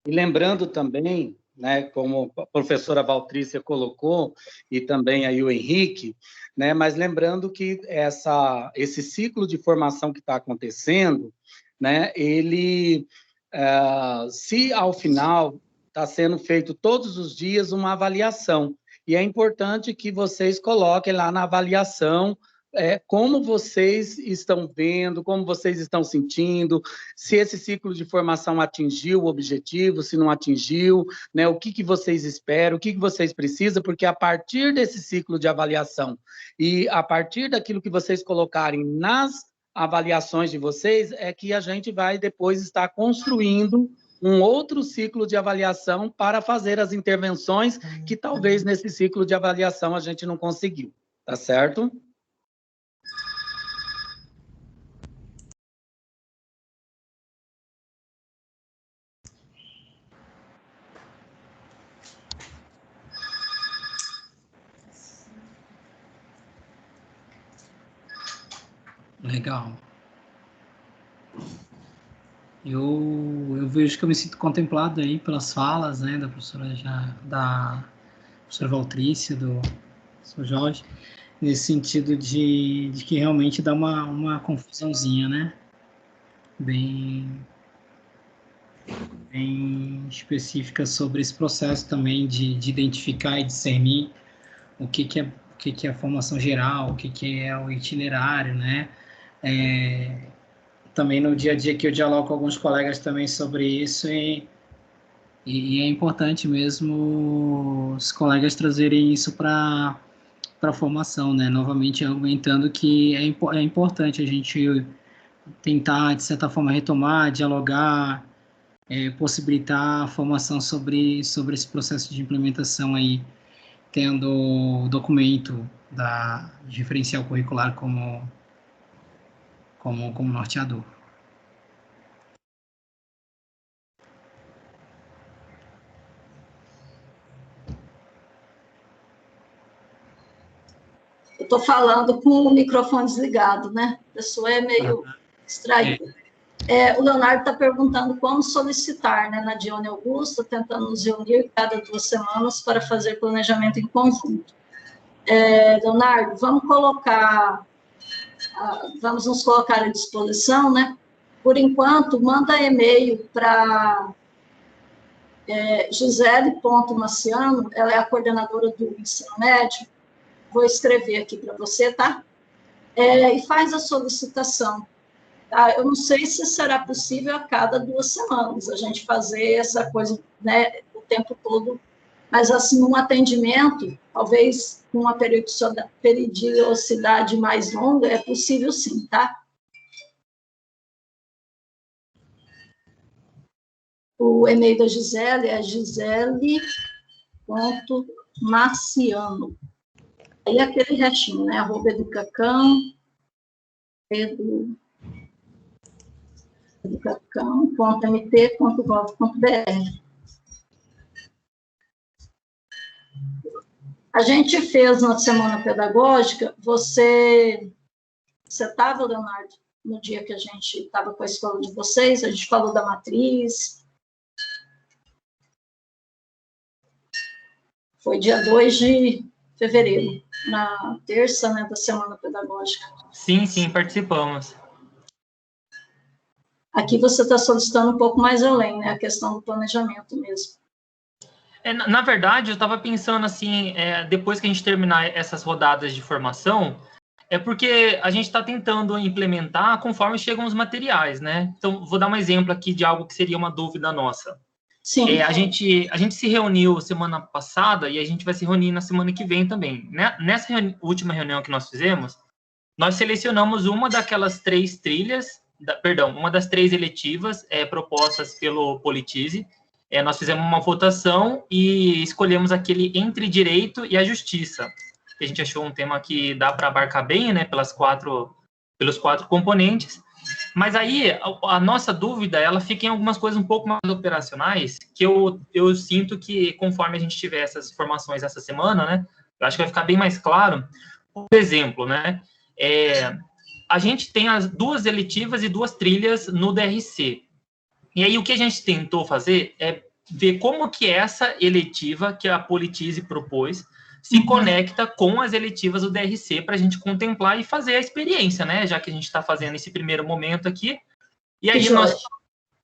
[SPEAKER 5] E lembrando também, né, como a professora Valtrícia colocou, e também aí o Henrique, né, mas lembrando que esse ciclo de formação que está acontecendo, né, ele, se ao final está sendo feito todos os dias uma avaliação, e é importante que vocês coloquem lá na avaliação como vocês estão vendo, como vocês estão sentindo, se esse ciclo de formação atingiu o objetivo, se não atingiu, né, o que vocês esperam, o que vocês precisam, porque a partir desse ciclo de avaliação e a partir daquilo que vocês colocarem nas avaliações de vocês, é que a gente vai depois estar construindo um outro ciclo de avaliação para fazer as intervenções que talvez nesse ciclo de avaliação a gente não conseguiu, tá certo?
[SPEAKER 1] Legal. Eu vejo que eu me sinto contemplado aí pelas falas, né, da professora Valtrícia, do professor Jorge, nesse sentido de que realmente dá uma confusãozinha, né, bem específica sobre esse processo também de identificar e discernir o que é a formação geral, o que é o itinerário, né, também no dia a dia que eu dialogo com alguns colegas também sobre isso e é importante mesmo os colegas trazerem isso para a formação, né? Novamente argumentando que é importante a gente tentar, de certa forma, retomar, dialogar, possibilitar a formação sobre esse processo de implementação aí, tendo o documento de referencial curricular como norteador.
[SPEAKER 2] Eu estou falando com o microfone desligado, né? A pessoa é meio distraída. O Leonardo está perguntando como solicitar, né, na Dione Augusta, tentando nos reunir cada 2 semanas para fazer planejamento em conjunto. Leonardo, vamos nos colocar à disposição, né? Por enquanto, manda e-mail para Gisele.Maciano, ela é a coordenadora do ensino médio, vou escrever aqui para você, tá? E faz a solicitação. Tá? Eu não sei se será possível a cada 2 semanas a gente fazer essa coisa, né, o tempo todo, mas assim, um atendimento, talvez com uma periodicidade mais longa, é possível sim, tá? O e-mail da Gisele é gisele.maciano. Aí aquele restinho, né? @educacão.mt.gov.br. A gente fez na semana pedagógica, você estava, Leonardo, no dia que a gente estava com a escola de vocês, a gente falou da matriz. Foi dia 2 de fevereiro, na terça, né, da semana pedagógica.
[SPEAKER 3] Sim, participamos.
[SPEAKER 2] Aqui você está solicitando um pouco mais além, né, a questão do planejamento mesmo.
[SPEAKER 3] Na verdade, eu estava pensando assim, depois que a gente terminar essas rodadas de formação, porque a gente está tentando implementar conforme chegam os materiais, né? Então, vou dar um exemplo aqui de algo que seria uma dúvida nossa.
[SPEAKER 2] Sim.
[SPEAKER 3] A gente se reuniu semana passada e a gente vai se reunir na semana que vem também. Nessa última reunião que nós fizemos, nós selecionamos uma daquelas 3 trilhas, uma das 3 eletivas propostas pelo Politize. Nós fizemos uma votação e escolhemos aquele entre direito e a justiça. que a gente achou um tema que dá para abarcar bem, né, pelos quatro componentes. Mas aí, a nossa dúvida, ela fica em algumas coisas um pouco mais operacionais, que eu sinto que, conforme a gente tiver essas informações essa semana, né, eu acho que vai ficar bem mais claro. Por exemplo, né, a gente tem as 2 eletivas e 2 trilhas no DRC. E aí, o que a gente tentou fazer é ver como que essa eletiva que a Politize propôs se conecta com as eletivas do DRC para a gente contemplar e fazer a experiência, né? Já que a gente está fazendo esse primeiro momento aqui. E aí,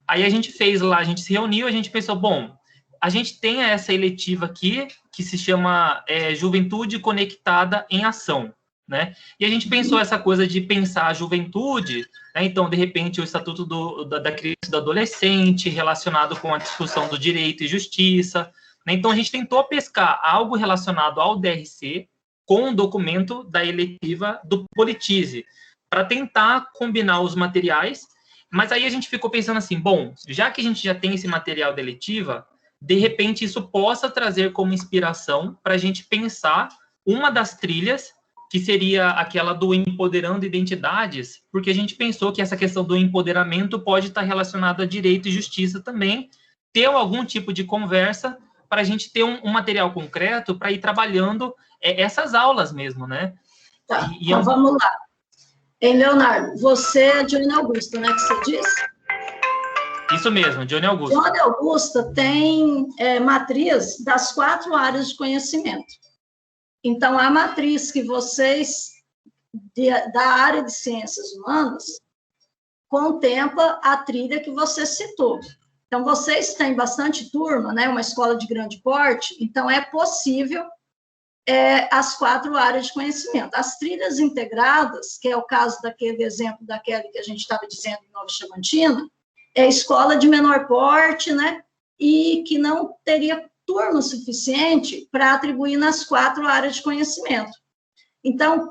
[SPEAKER 3] aí a gente fez lá, a gente se reuniu, a gente pensou, bom, a gente tem essa eletiva aqui, que se chama Juventude Conectada em Ação, né? E a gente pensou essa coisa de pensar a juventude, né? Então, de repente, o Estatuto da Criança e do Adolescente, relacionado com a discussão do direito e justiça, né? Então, a gente tentou pescar algo relacionado ao DRC com o documento da eletiva do Politize, para tentar combinar os materiais, mas aí a gente ficou pensando assim, bom, já que a gente já tem esse material da eletiva, de repente isso possa trazer como inspiração para a gente pensar uma das trilhas, que seria aquela do empoderando identidades, porque a gente pensou que essa questão do empoderamento pode estar relacionada a direito e justiça também, ter algum tipo de conversa para a gente ter um material concreto para ir trabalhando essas aulas mesmo, né?
[SPEAKER 2] Tá, então vamos lá. Hein, Leonardo, você é Johnny Augusto, né, que você disse?
[SPEAKER 3] Isso mesmo, Johnny Augusto.
[SPEAKER 2] Johnny Augusto tem matriz das 4 áreas de conhecimento. Então, a matriz que vocês, da área de ciências humanas, contempla a trilha que você citou. Então, vocês têm bastante turma, né, uma escola de grande porte, então é possível as 4 áreas de conhecimento. As trilhas integradas, que é o caso daquele exemplo da Kelly que a gente estava dizendo em Nova Chamantina, é escola de menor porte, né, e que não teria turma suficiente para atribuir nas 4 áreas de conhecimento. Então,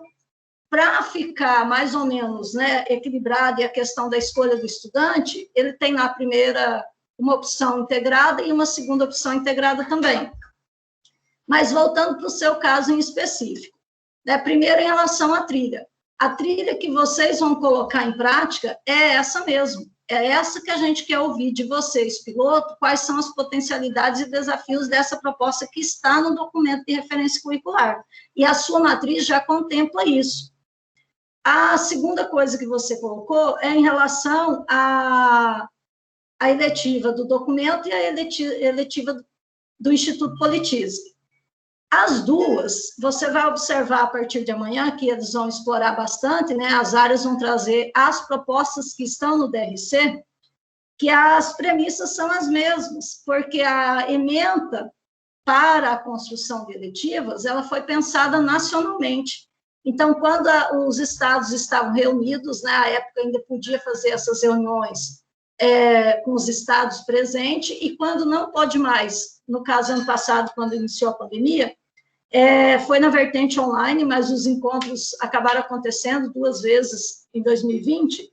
[SPEAKER 2] para ficar mais ou menos, né, equilibrado e a questão da escolha do estudante, ele tem na primeira uma opção integrada e uma segunda opção integrada também. Mas voltando para o seu caso em específico, né, primeiro em relação à trilha. A trilha que vocês vão colocar em prática é essa mesmo. É essa que a gente quer ouvir de vocês, piloto, quais são as potencialidades e desafios dessa proposta que está no documento de referência curricular. E a sua matriz já contempla isso. A segunda coisa que você colocou é em relação à eletiva do documento e a eletiva do Instituto Politize. As duas, você vai observar a partir de amanhã, que eles vão explorar bastante, né? As áreas vão trazer as propostas que estão no DRC, que as premissas são as mesmas, porque a ementa para a construção de eletivas, ela foi pensada nacionalmente. Então, quando os estados estavam reunidos, né, à época ainda podia fazer essas reuniões com os estados presentes, e quando não pode mais, no caso, ano passado, quando iniciou a pandemia, foi na vertente online, mas os encontros acabaram acontecendo 2 vezes em 2020,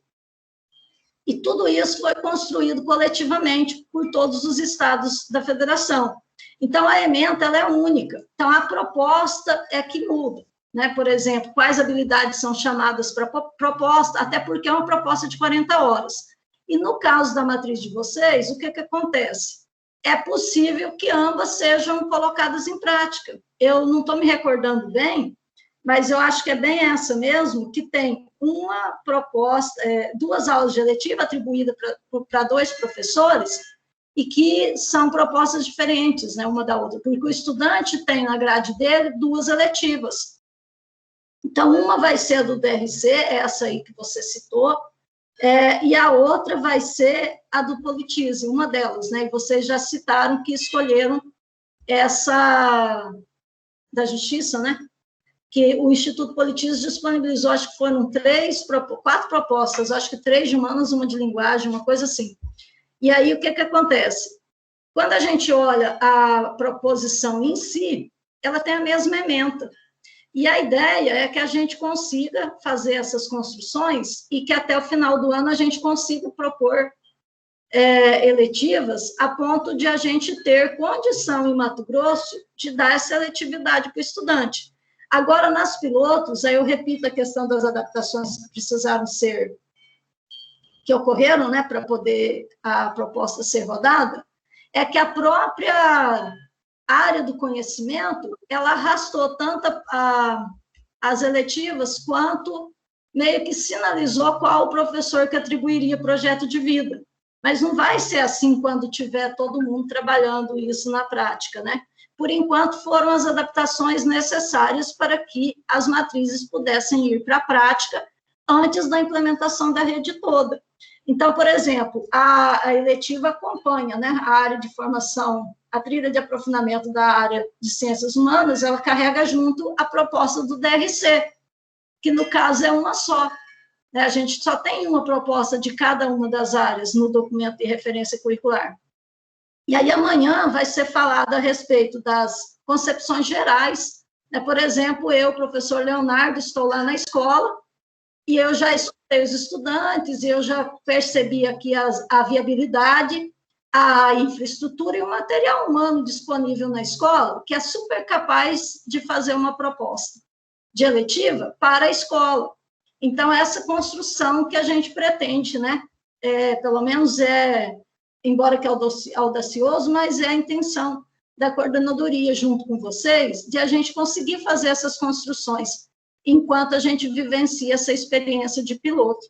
[SPEAKER 2] e tudo isso foi construído coletivamente por todos os estados da federação. Então, a ementa, ela é única. Então, a proposta é que muda, né? Por exemplo, quais habilidades são chamadas para proposta, até porque é uma proposta de 40 horas. E no caso da matriz de vocês, o que acontece? É possível que ambas sejam colocadas em prática. Eu não estou me recordando bem, mas eu acho que é bem essa mesmo, que tem uma proposta, 2 aulas de eletiva atribuídas para 2 professores, e que são propostas diferentes, né, uma da outra, porque o estudante tem na grade dele 2 eletivas. Então, uma vai ser do DRC, essa aí que você citou, e a outra vai ser a do Politize, uma delas, né? E vocês já citaram que escolheram essa da Justiça, né? Que o Instituto Politize disponibilizou, acho que foram 4 propostas, acho que 3 de humanas, uma de linguagem, uma coisa assim. E aí, o que acontece? Quando a gente olha a proposição em si, ela tem a mesma ementa. E a ideia é que a gente consiga fazer essas construções e que até o final do ano a gente consiga propor eletivas a ponto de a gente ter condição em Mato Grosso de dar essa eletividade para o estudante. Agora, nas pilotos, aí eu repito a questão das adaptações que precisaram ser, que ocorreram, né, para poder a proposta ser rodada, é que a própria área do conhecimento, ela arrastou tanto as eletivas, quanto meio que sinalizou qual o professor que atribuiria projeto de vida. Mas não vai ser assim quando tiver todo mundo trabalhando isso na prática, né? Por enquanto, foram as adaptações necessárias para que as matrizes pudessem ir para a prática antes da implementação da rede toda. Então, por exemplo, a eletiva acompanha, né, a área de formação, a trilha de aprofundamento da área de ciências humanas, ela carrega junto a proposta do DRC, que no caso é uma só. A gente só tem uma proposta de cada uma das áreas no documento de referência curricular. E aí amanhã vai ser falado a respeito das concepções gerais. Por exemplo, eu, professor Leonardo, estou lá na escola, e eu já escutei os estudantes, eu já percebi aqui a viabilidade, a infraestrutura e o material humano disponível na escola, que é super capaz de fazer uma proposta de eletiva para a escola. Então, essa construção que a gente pretende, né? Pelo menos embora que é audacioso, mas é a intenção da coordenadoria, junto com vocês, de a gente conseguir fazer essas construções, enquanto a gente vivencia essa experiência de piloto.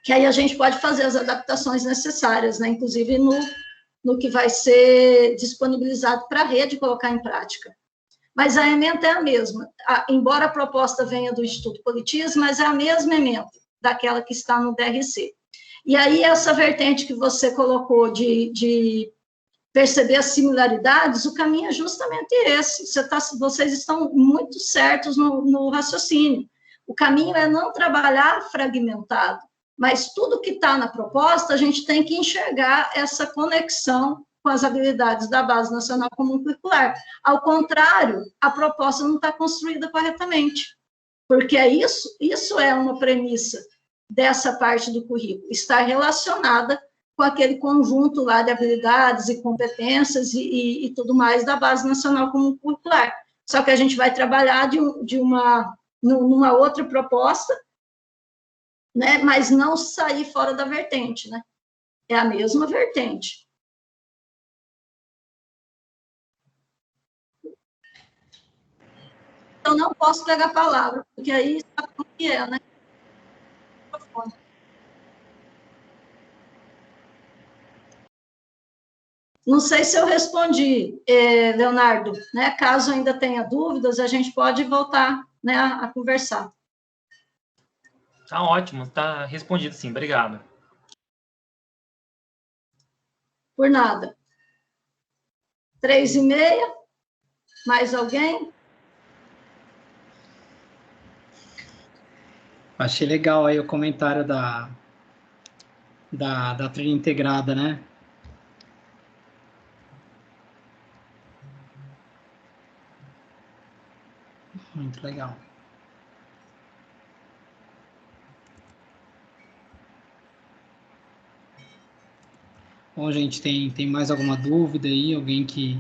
[SPEAKER 2] Que aí a gente pode fazer as adaptações necessárias, né? Inclusive no que vai ser disponibilizado para a rede colocar em prática. Mas a ementa é a mesma, embora a proposta venha do Instituto Politias, mas é a mesma ementa daquela que está no DRC. E aí, essa vertente que você colocou de perceber as similaridades, o caminho é justamente esse. Vocês estão muito certos no raciocínio. O caminho é não trabalhar fragmentado, mas tudo que está na proposta, a gente tem que enxergar essa conexão com as habilidades da Base Nacional Comum Curricular. Ao contrário, a proposta não está construída corretamente, porque isso é uma premissa dessa parte do currículo, estar relacionada com aquele conjunto lá de habilidades e competências e tudo mais da Base Nacional Comum Curricular. Só que a gente vai trabalhar numa outra proposta, né, mas não sair fora da vertente, né? É a mesma vertente. Eu não posso pegar a palavra, porque aí sabe como que é, né? Não sei se eu respondi, Leonardo, né? Caso ainda tenha dúvidas, a gente pode voltar, né, a conversar.
[SPEAKER 3] Tá ótimo, tá respondido sim, obrigado.
[SPEAKER 2] Por nada. 3h30, mais alguém?
[SPEAKER 1] Achei legal aí o comentário da trilha integrada, né? Muito legal. Bom, gente, tem mais alguma dúvida aí? Alguém que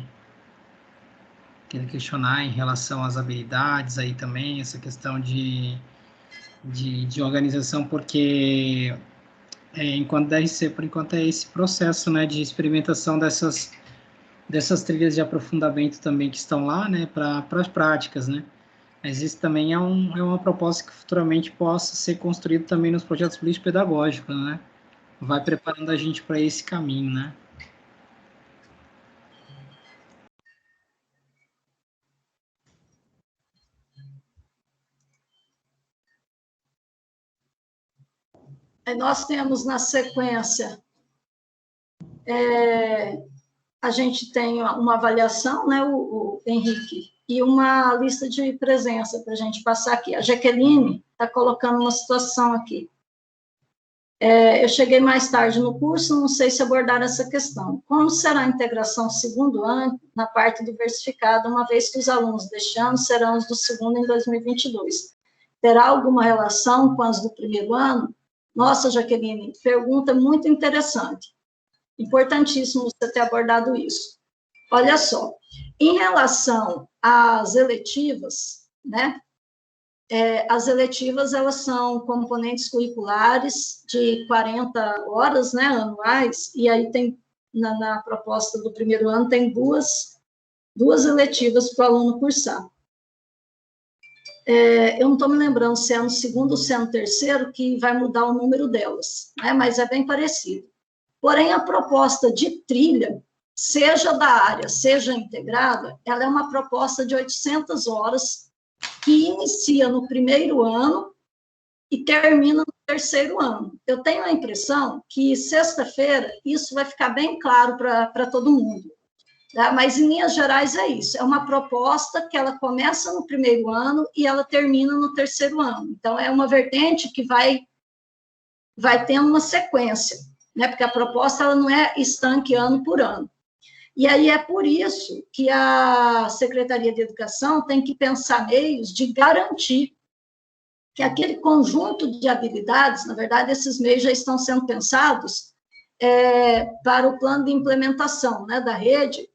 [SPEAKER 1] queira questionar em relação às habilidades aí também, essa questão de organização, porque enquanto DRC, por enquanto, é esse processo, né, de experimentação dessas trilhas de aprofundamento também que estão lá, né, para as práticas, né. Mas isso também é uma proposta que futuramente possa ser construído também nos projetos político-pedagógicos, né? Vai preparando a gente para esse caminho, né?
[SPEAKER 2] Nós temos na sequência, a gente tem uma avaliação, né, o Henrique, e uma lista de presença para a gente passar aqui. A Jaqueline está colocando uma situação aqui. Eu cheguei mais tarde no curso, não sei se abordaram essa questão. Como será a integração segundo ano na parte diversificada, uma vez que os alunos deste ano serão os do segundo em 2022? Terá alguma relação com as do primeiro ano? Nossa, Jaqueline, pergunta muito interessante. Importantíssimo você ter abordado isso. Olha só, em relação às eletivas, né? As eletivas, elas são componentes curriculares de 40 horas, né, anuais, e aí tem, na proposta do primeiro ano, tem duas eletivas para o aluno cursar. Eu não estou me lembrando se é no segundo ou se é no terceiro que vai mudar o número delas, né, mas é bem parecido. Porém, a proposta de trilha, seja da área, seja integrada, ela é uma proposta de 800 horas que inicia no primeiro ano e termina no terceiro ano. Eu tenho a impressão que sexta-feira isso vai ficar bem claro para todo mundo. Tá? Mas, em linhas gerais, é isso. É uma proposta que ela começa no primeiro ano e ela termina no terceiro ano. Então, é uma vertente que vai tendo uma sequência, né? Porque a proposta ela não é estanque ano por ano. E aí é por isso que a Secretaria de Educação tem que pensar meios de garantir que aquele conjunto de habilidades, na verdade, esses meios já estão sendo pensados para o plano de implementação, né, da rede,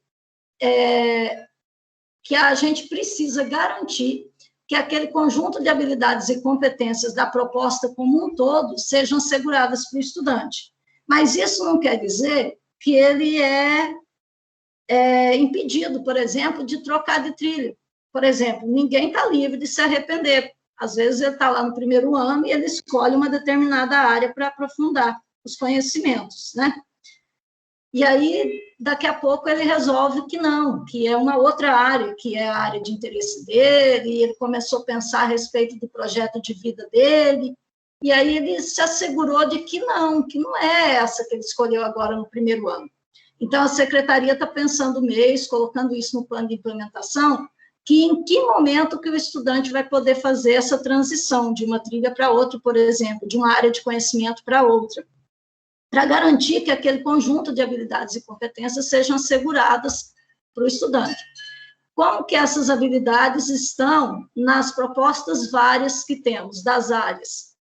[SPEAKER 2] que a gente precisa garantir que aquele conjunto de habilidades e competências da proposta como um todo sejam asseguradas para o estudante. Mas isso não quer dizer que ele é impedido, por exemplo, de trocar de trilha. Por exemplo, ninguém está livre de se arrepender. Às vezes ele está lá no primeiro ano e ele escolhe uma determinada área para aprofundar os conhecimentos, né? E aí, daqui a pouco, ele resolve que não, que é uma outra área, que é a área de interesse dele, e ele começou a pensar a respeito do projeto de vida dele, e aí ele se assegurou de que não é essa que ele escolheu agora no primeiro ano. Então, a secretaria está pensando meios, colocando isso no plano de implementação, que em que momento que o estudante vai poder fazer essa transição de uma trilha para outra, por exemplo, de uma área de conhecimento para outra, para garantir que aquele conjunto de habilidades e competências sejam asseguradas para o estudante. Como que essas habilidades estão nas propostas várias que temos das áreas?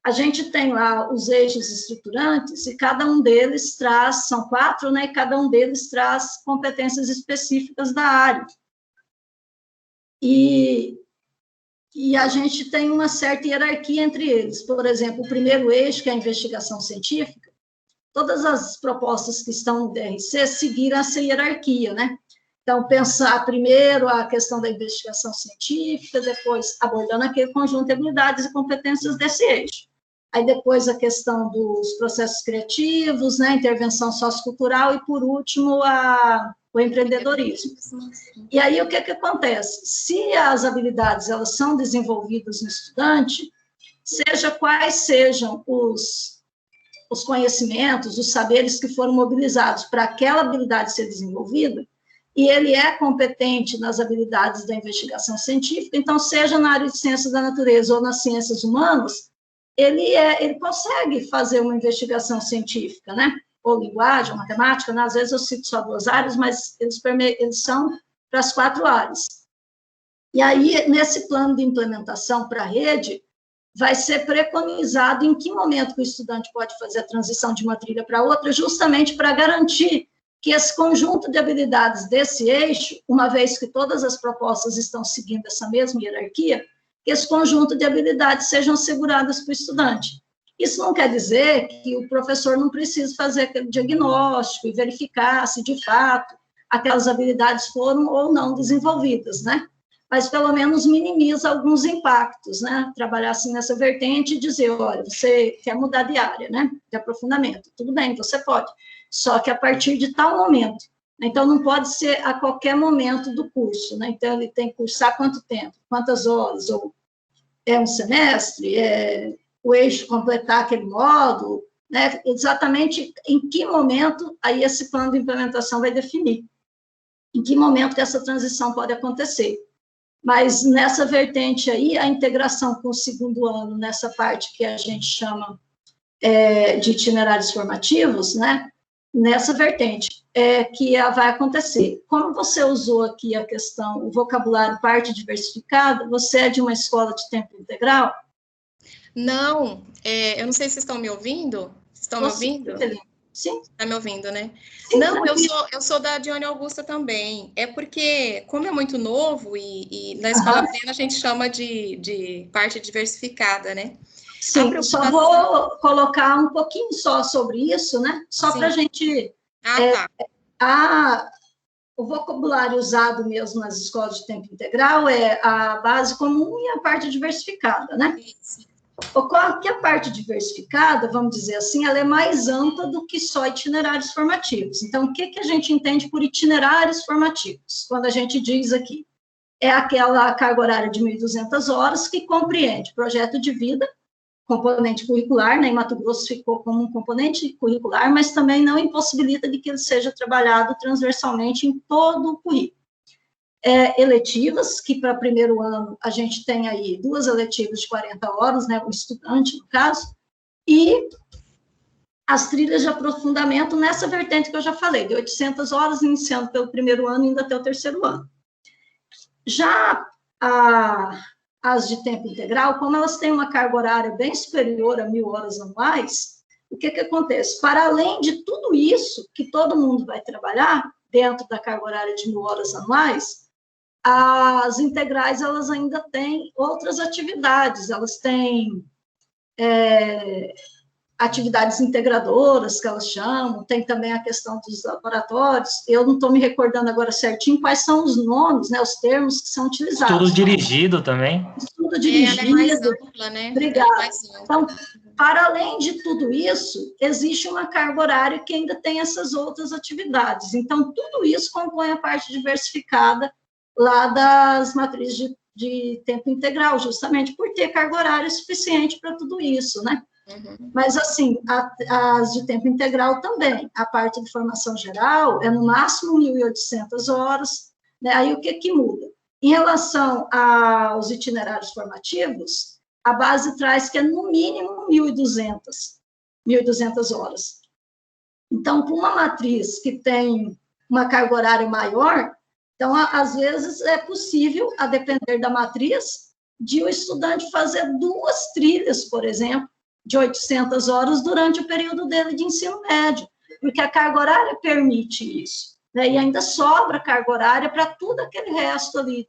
[SPEAKER 2] A gente tem lá os eixos estruturantes e cada um deles traz, são 4, né, e cada um deles traz competências específicas da área. E a gente tem uma certa hierarquia entre eles. Por exemplo, o primeiro eixo, que é a investigação científica, todas as propostas que estão no DRC seguiram essa hierarquia, né? Então, pensar primeiro a questão da investigação científica, depois abordando aquele conjunto de habilidades e competências desse eixo. Aí, depois, a questão dos processos criativos, né, intervenção sociocultural e, por último, o empreendedorismo. E aí, o que acontece? Se as habilidades elas são desenvolvidas no estudante, seja quais sejam os conhecimentos, os saberes que foram mobilizados para aquela habilidade ser desenvolvida, e ele é competente nas habilidades da investigação científica, então, seja na área de ciências da natureza ou nas ciências humanas, ele consegue fazer uma investigação científica, né? Ou linguagem, ou matemática, né? Às vezes eu cito só 2 áreas, mas eles são para as 4 áreas. E aí, nesse plano de implementação para a rede, vai ser preconizado em que momento que o estudante pode fazer a transição de uma trilha para outra, justamente para garantir que esse conjunto de habilidades desse eixo, uma vez que todas as propostas estão seguindo essa mesma hierarquia, que esse conjunto de habilidades sejam asseguradas para o estudante. Isso não quer dizer que o professor não precisa fazer aquele diagnóstico e verificar se, de fato, aquelas habilidades foram ou não desenvolvidas, né? Mas, pelo menos, minimiza alguns impactos, né? Trabalhar assim nessa vertente e dizer, olha, você quer mudar de área, né? De aprofundamento. Tudo bem, você pode. Só que a partir de tal momento. Então, não pode ser a qualquer momento do curso, né? Então, ele tem que cursar quanto tempo, quantas horas, ou é um semestre, o eixo completar aquele módulo, né? Exatamente em que momento aí esse plano de implementação vai definir. Em que momento que essa transição pode acontecer. Mas nessa vertente aí, a integração com o segundo ano, nessa parte que a gente chama de itinerários formativos, né? Nessa vertente que vai acontecer. Como você usou aqui a questão, o vocabulário parte diversificada, você é de uma escola de tempo integral?
[SPEAKER 6] Não, eu não sei se vocês estão me ouvindo. Estão me ouvindo?
[SPEAKER 2] Sim.
[SPEAKER 6] Tá me ouvindo, né?
[SPEAKER 2] Sim,
[SPEAKER 6] não, eu sou da Dione Augusta também. É porque, como é muito novo, e na escola plena a gente chama de parte diversificada, né?
[SPEAKER 2] Sim, só vou colocar um pouquinho só sobre isso, né? Só para a gente...
[SPEAKER 6] tá.
[SPEAKER 2] O vocabulário usado mesmo nas escolas de tempo integral é a base comum e a parte diversificada, né?
[SPEAKER 6] Isso.
[SPEAKER 2] Ocorre que a parte diversificada, vamos dizer assim, ela é mais ampla do que só itinerários formativos. Então, o que a gente entende por itinerários formativos? Quando a gente diz aqui, é aquela carga horária de 1.200 horas que compreende projeto de vida, componente curricular, né? Em Mato Grosso ficou como um componente curricular, mas também não impossibilita de que ele seja trabalhado transversalmente em todo o currículo. Eletivas, que para primeiro ano a gente tem aí 2 eletivas de 40 horas, né, o estudante, no caso, e as trilhas de aprofundamento nessa vertente que eu já falei, de 800 horas, iniciando pelo primeiro ano e indo até o terceiro ano. Já as de tempo integral, como elas têm uma carga horária bem superior a 1.000 horas anuais, o que acontece? Para além de tudo isso que todo mundo vai trabalhar, dentro da carga horária de 1.000 horas anuais, as integrais, elas ainda têm outras atividades, elas têm atividades integradoras, que elas chamam, tem também a questão dos laboratórios, eu não estou me recordando agora certinho quais são os nomes, né, os termos que são utilizados.
[SPEAKER 3] Estudo dirigido também.
[SPEAKER 2] Estudo dirigido.
[SPEAKER 6] Ela é mais ampla, né?
[SPEAKER 2] Obrigada. Então, para além de tudo isso, existe uma carga horária que ainda tem essas outras atividades. Então, tudo isso compõe a parte diversificada lá das matrizes de tempo integral, justamente por ter carga horária suficiente para tudo isso, né? Mas, assim, as de tempo integral também, a parte de formação geral é no máximo 1.800 horas, né? Aí o que muda? Em relação aos itinerários formativos, a base traz que é no mínimo 1.200 horas. Então, para uma matriz que tem uma carga horária maior, então, às vezes, é possível, a depender da matriz, de o estudante fazer 2 trilhas, por exemplo, de 800 horas durante o período dele de ensino médio, porque a carga horária permite isso, né? E ainda sobra carga horária para tudo aquele resto ali,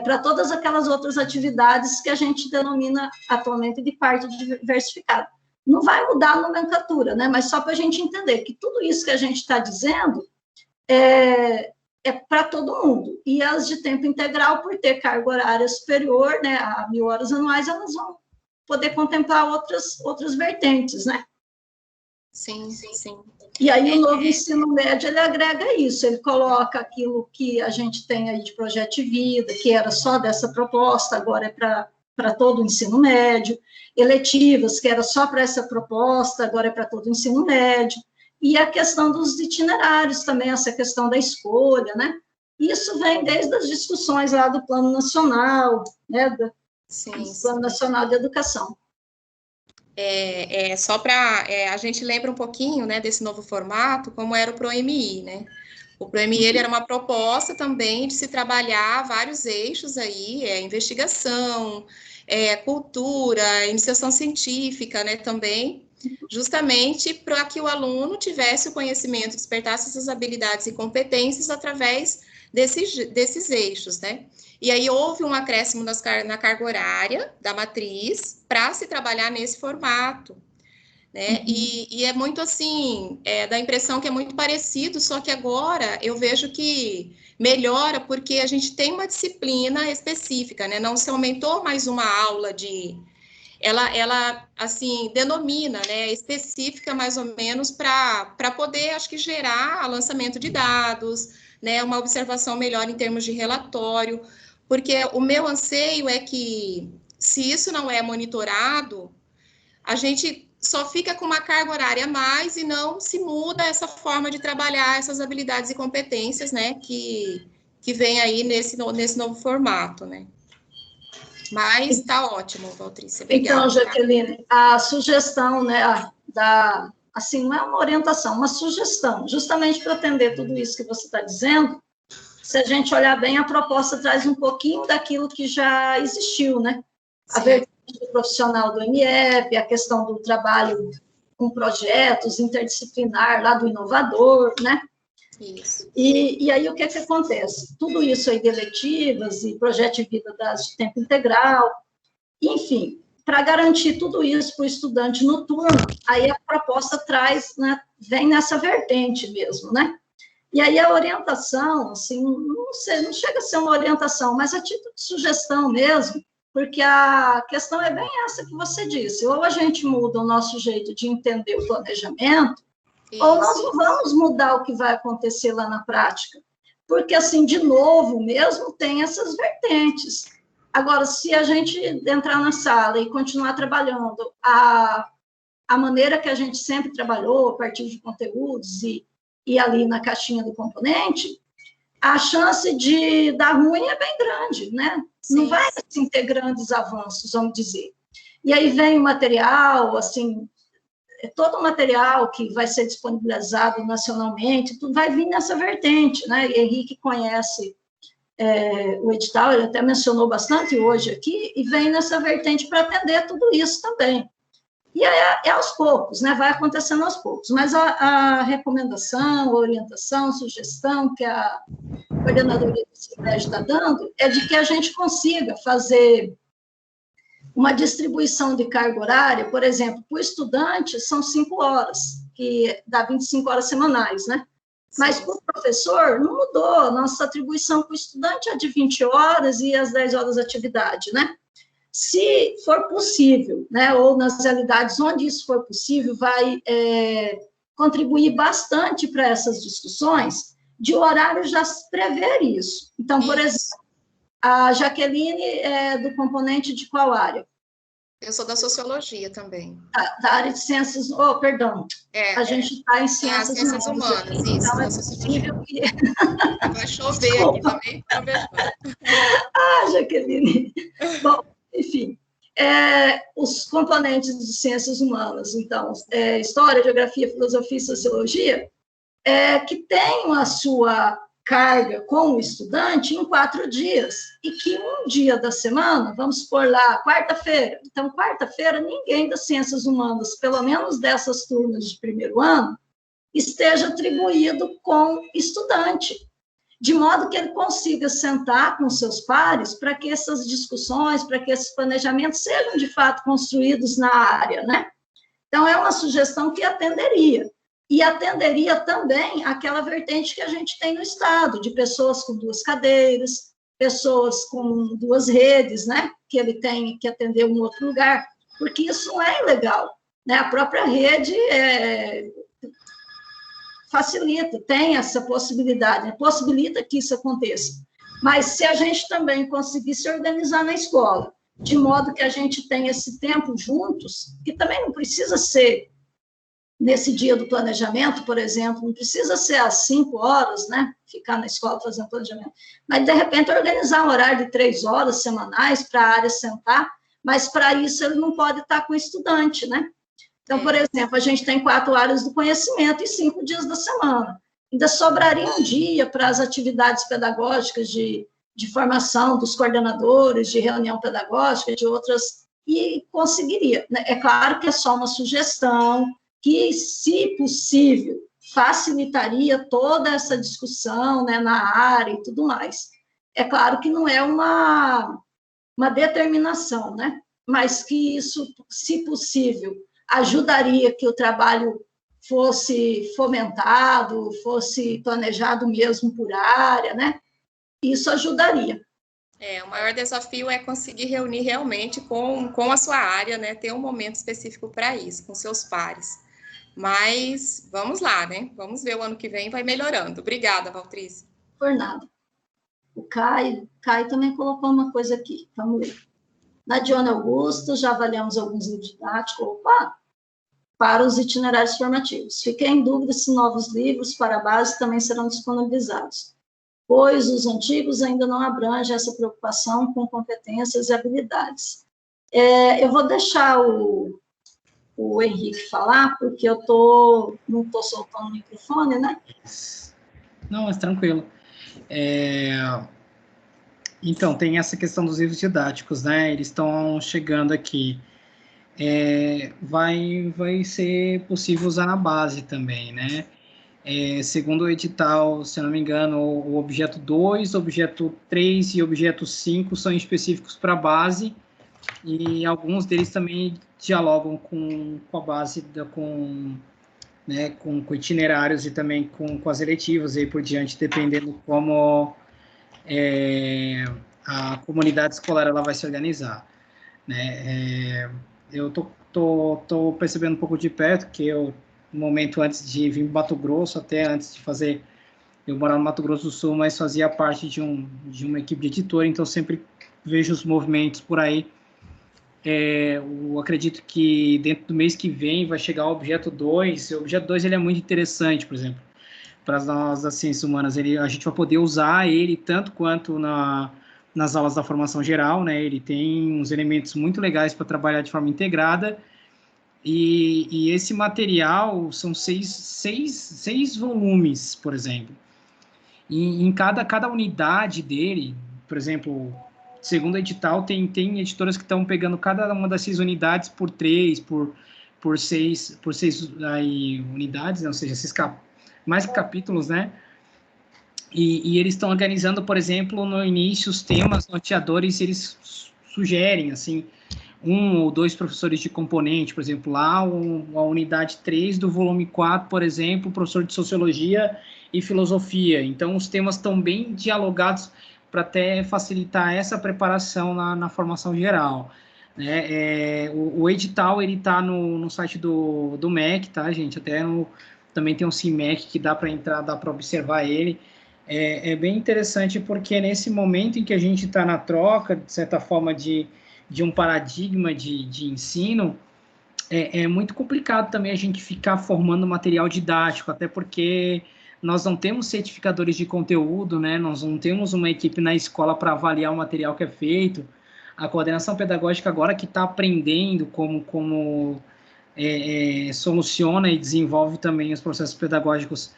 [SPEAKER 2] para todas aquelas outras atividades que a gente denomina atualmente de parte diversificada. Não vai mudar a nomenclatura, né? Mas só para a gente entender que tudo isso que a gente está dizendo é para todo mundo. E as de tempo integral, por ter carga horária superior, né, a 1.000 horas anuais, elas vão poder contemplar outras vertentes, né?
[SPEAKER 6] Sim.
[SPEAKER 2] E aí o novo ensino médio, ele agrega isso, ele coloca aquilo que a gente tem aí de projeto de vida, que era só dessa proposta, agora é para todo o ensino médio, eletivas, que era só para essa proposta, agora é para todo o ensino médio, e a questão dos itinerários também, essa questão da escolha, né? Isso vem desde as discussões lá do Plano Nacional, né? Plano Nacional de Educação.
[SPEAKER 6] Só para a gente lembra um pouquinho, né, desse novo formato, como era o ProMI, né? O ProMI ele era uma proposta também de se trabalhar vários eixos aí, investigação, cultura, iniciação científica, né, também, justamente para que o aluno tivesse o conhecimento, despertasse essas habilidades e competências através desses eixos, né? E aí houve um acréscimo na carga horária da matriz para se trabalhar nesse formato, né? E é muito assim, dá a impressão que é muito parecido, só que agora eu vejo que melhora porque a gente tem uma disciplina específica, né? Não se aumentou mais uma aula ela assim, denomina, né, específica mais ou menos para poder, acho que, gerar lançamento de dados, né, uma observação melhor em termos de relatório, porque o meu anseio é que, se isso não é monitorado, a gente só fica com uma carga horária a mais e não se muda essa forma de trabalhar essas habilidades e competências, né, que vem aí nesse novo formato, né. Mas está ótimo, Valtrícia. Obrigada.
[SPEAKER 2] Então, Jaqueline, a sugestão, né, assim, não é uma orientação, uma sugestão, justamente para atender tudo isso que você está dizendo, se a gente olhar bem, a proposta traz um pouquinho daquilo que já existiu, né? Sim. A vertente do profissional do MF, a questão do trabalho com projetos interdisciplinar lá do inovador, né?
[SPEAKER 6] Isso.
[SPEAKER 2] E aí o que acontece? Tudo isso aí de eletivas e projeto de vida de tempo integral, enfim, para garantir tudo isso para o estudante noturno, aí a proposta traz, né, vem nessa vertente mesmo, né? E aí a orientação, assim, não sei, não chega a ser uma orientação, mas a título de sugestão mesmo, porque a questão é bem essa que você disse, ou a gente muda o nosso jeito de entender o planejamento,
[SPEAKER 6] Isso.
[SPEAKER 2] ou nós não vamos mudar o que vai acontecer lá na prática. Porque, assim, de novo, mesmo tem essas vertentes. Agora, se a gente entrar na sala e continuar trabalhando a maneira que a gente sempre trabalhou, a partir de conteúdos e ali na caixinha do componente, a chance de dar ruim é bem grande, né? Sim. Não vai, assim, ter grandes avanços, vamos dizer. E aí vem o material, assim, todo o material que vai ser disponibilizado nacionalmente, tudo vai vir nessa vertente, né? E Henrique conhece o edital, ele até mencionou bastante hoje aqui, e vem nessa vertente para atender tudo isso também. E é aos poucos, né? Vai acontecendo aos poucos. Mas a recomendação, a orientação, a sugestão que a coordenadoria do CIPED está dando é de que a gente consiga fazer uma distribuição de carga horária, por exemplo, para o estudante são 5 horas, que dá 25 horas semanais, né? Mas para o professor não mudou, nossa atribuição para o estudante é de 20 horas e as 10 horas de atividade, né? Se for possível, né, ou nas realidades onde isso for possível, vai contribuir bastante para essas discussões, de horário já prever isso. Então, por exemplo, a Jaqueline é do componente de qual área?
[SPEAKER 6] Eu sou da sociologia também.
[SPEAKER 2] Da área de ciências... perdão. A gente está em ciências
[SPEAKER 6] humanas. Isso,
[SPEAKER 2] então
[SPEAKER 6] da
[SPEAKER 2] é
[SPEAKER 6] sociologia.
[SPEAKER 2] possível que...
[SPEAKER 6] Vai chover aqui também.
[SPEAKER 2] Jaqueline. Bom, enfim, os componentes de ciências humanas, então, história, geografia, filosofia e sociologia, que tenham a sua carga com o estudante em 4 dias, e que um dia da semana, vamos supor lá, quarta-feira, então, quarta-feira, ninguém das ciências humanas, pelo menos dessas turmas de primeiro ano, esteja atribuído com estudante, de modo que ele consiga sentar com seus pares para que essas discussões, para que esses planejamentos sejam, de fato, construídos na área, né? Então, é uma sugestão que atenderia. E atenderia também aquela vertente que a gente tem no Estado, de pessoas com 2 cadeiras, pessoas com 2 redes, né? Que ele tem que atender um outro lugar, porque isso não é ilegal, né? A própria rede facilita, tem essa possibilidade, né? Possibilita que isso aconteça. Mas se a gente também conseguir se organizar na escola, de modo que a gente tenha esse tempo juntos, que também não precisa ser nesse dia do planejamento, por exemplo, não precisa ser às 5 horas, né, ficar na escola fazendo planejamento, mas, de repente, organizar um horário de 3 horas semanais para a área sentar, mas, para isso, ele não pode estar com o estudante, né? Então, por exemplo, a gente tem 4 áreas do conhecimento e 5 dias da semana. Ainda sobraria um dia para as atividades pedagógicas de formação dos coordenadores, de reunião pedagógica, de outras, e conseguiria. É claro que é só uma sugestão, que, se possível, facilitaria toda essa discussão, né, na área e tudo mais. É claro que não é uma determinação, né, mas que isso, se possível, ajudaria que o trabalho fosse fomentado, fosse planejado mesmo por área, né, isso ajudaria.
[SPEAKER 6] O maior desafio é conseguir reunir realmente com a sua área, né, ter um momento específico para isso, com seus pares. Mas vamos lá, né? Vamos ver o ano que vem, vai melhorando. Obrigada, Valtrícia.
[SPEAKER 2] Por nada. O Caio também colocou uma coisa aqui. Vamos ler. Na Diona Augusto, já avaliamos alguns livros didáticos. Para os itinerários formativos. Fiquei em dúvida se novos livros para a base também serão disponibilizados, pois os antigos ainda não abrangem essa preocupação com competências e habilidades. Eu vou deixar o Henrique falar, porque eu não estou soltando o microfone, né?
[SPEAKER 1] Não, mas tranquilo. Então, tem essa questão dos livros didáticos, né? Eles estão chegando aqui. vai ser possível usar na base também, né? Segundo o edital, se eu não me engano, o objeto 2, objeto 3 e objeto 5 são específicos para a base, e alguns deles também dialogam com a base, né, com itinerários e também com as eletivas e aí por diante, dependendo como a comunidade escolar ela vai se organizar, né? Eu tô percebendo um pouco de perto que eu, no momento antes de vir para Mato Grosso, até antes de fazer, eu morava no Mato Grosso do Sul, mas fazia parte de uma equipe de editor, então sempre vejo os movimentos por aí. Eu acredito que dentro do mês que vem vai chegar o objeto 2. O objeto 2 ele é muito interessante, por exemplo, para nós das ciências humanas. A gente vai poder usar ele tanto quanto nas aulas da formação geral, né? Ele tem uns elementos muito legais para trabalhar de forma integrada. E esse material são seis volumes, por exemplo. E em cada unidade dele, por exemplo, segundo o edital, tem editoras que estão pegando cada uma das 6 unidades por 3, por 6 aí, unidades, né? Ou seja, mais capítulos, né? E eles estão organizando, por exemplo, no início, os temas norteadores, eles sugerem, assim, 1 ou 2 professores de componente, por exemplo, lá a unidade 3 do volume 4, por exemplo, professor de Sociologia e Filosofia. Então, os temas estão bem dialogados para até facilitar essa preparação na formação geral, né? O edital, ele está no site do MEC, tá, gente? Também tem um CIMEC que dá para entrar, dá para observar ele. É bem interessante porque nesse momento em que a gente está na troca, de certa forma, de um paradigma de ensino, é muito complicado também a gente ficar formando material didático, até porque nós não temos certificadores de conteúdo, né? Nós não temos uma equipe na escola para avaliar o material que é feito. A coordenação pedagógica agora que está aprendendo como soluciona e desenvolve também os processos pedagógicos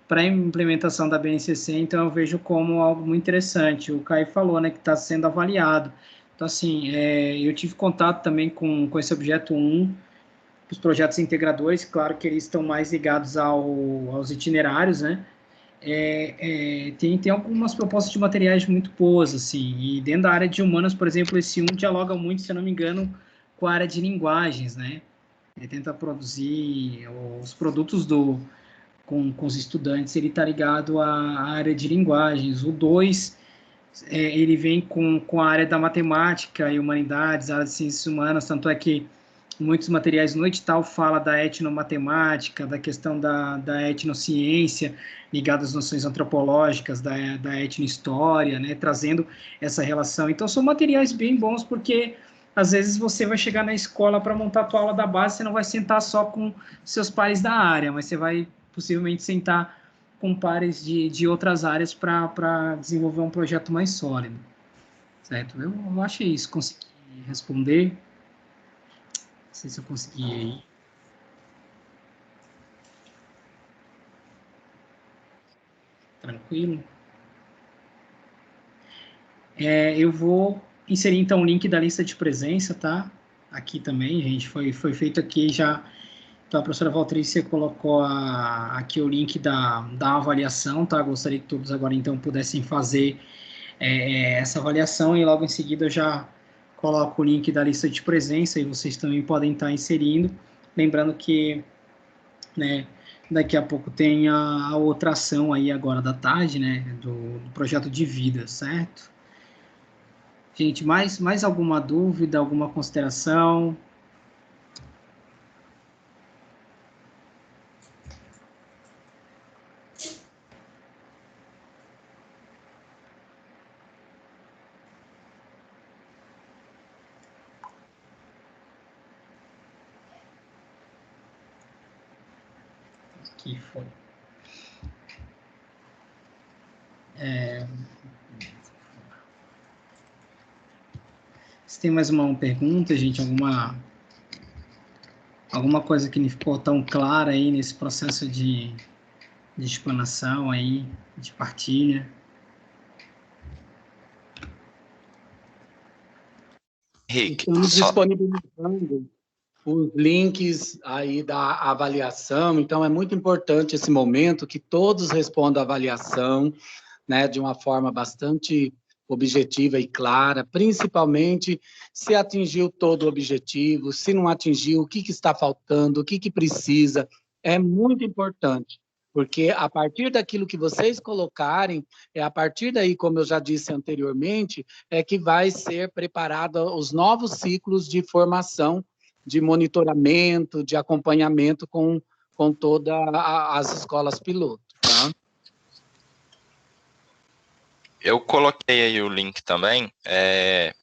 [SPEAKER 1] para a implementação da BNCC, então eu vejo como algo muito interessante. O Caio falou, né, que está sendo avaliado. Então, assim, eu tive contato também com esse objeto 1, os projetos integradores, claro que eles estão mais ligados aos itinerários, né? Tem algumas propostas de materiais muito boas, assim, e dentro da área de humanas, por exemplo, esse 1 dialoga muito, se eu não me engano, com a área de linguagens, né? Ele tenta produzir os produtos com os estudantes, ele está ligado à área de linguagens. O 2, ele vem com a área da matemática e humanidades, a área de ciências humanas, tanto é que muitos materiais no edital fala da etnomatemática, da questão da etnociência, ligada às noções antropológicas, da etnohistória, né, trazendo essa relação. Então, são materiais bem bons, porque às vezes você vai chegar na escola para montar a tua aula da base, você não vai sentar só com seus pares da área, mas você vai possivelmente sentar com pares de outras áreas para desenvolver um projeto mais sólido, certo? Eu achei isso, consegui responder. Não sei se eu consegui aí. Tranquilo. Eu vou inserir, então, o link da lista de presença, tá? Aqui também, gente, foi feito aqui já. Então, a professora Valtrícia colocou aqui o link da avaliação, tá? Gostaria que todos agora, então, pudessem fazer essa avaliação e logo em seguida eu já coloco o link da lista de presença e vocês também podem estar inserindo. Lembrando que, né, daqui a pouco tem a outra ação aí agora da tarde, né, do projeto de vida, certo? Gente, mais alguma dúvida, alguma consideração? Aqui foi. Se tem mais uma pergunta, gente, alguma coisa que não ficou tão clara aí nesse processo de explanação aí, de partilha?
[SPEAKER 7] Rick,
[SPEAKER 5] Estamos disponibilizando os links aí da avaliação, então é muito importante esse momento que todos respondam a avaliação, né, de uma forma bastante objetiva e clara, principalmente se atingiu todo o objetivo, se não atingiu, o que está faltando, o que precisa, é muito importante, porque a partir daquilo que vocês colocarem, é a partir daí, como eu já disse anteriormente, é que vai ser preparado os novos ciclos de formação, de monitoramento, de acompanhamento com todas as escolas piloto, tá?
[SPEAKER 7] Eu coloquei aí o link também,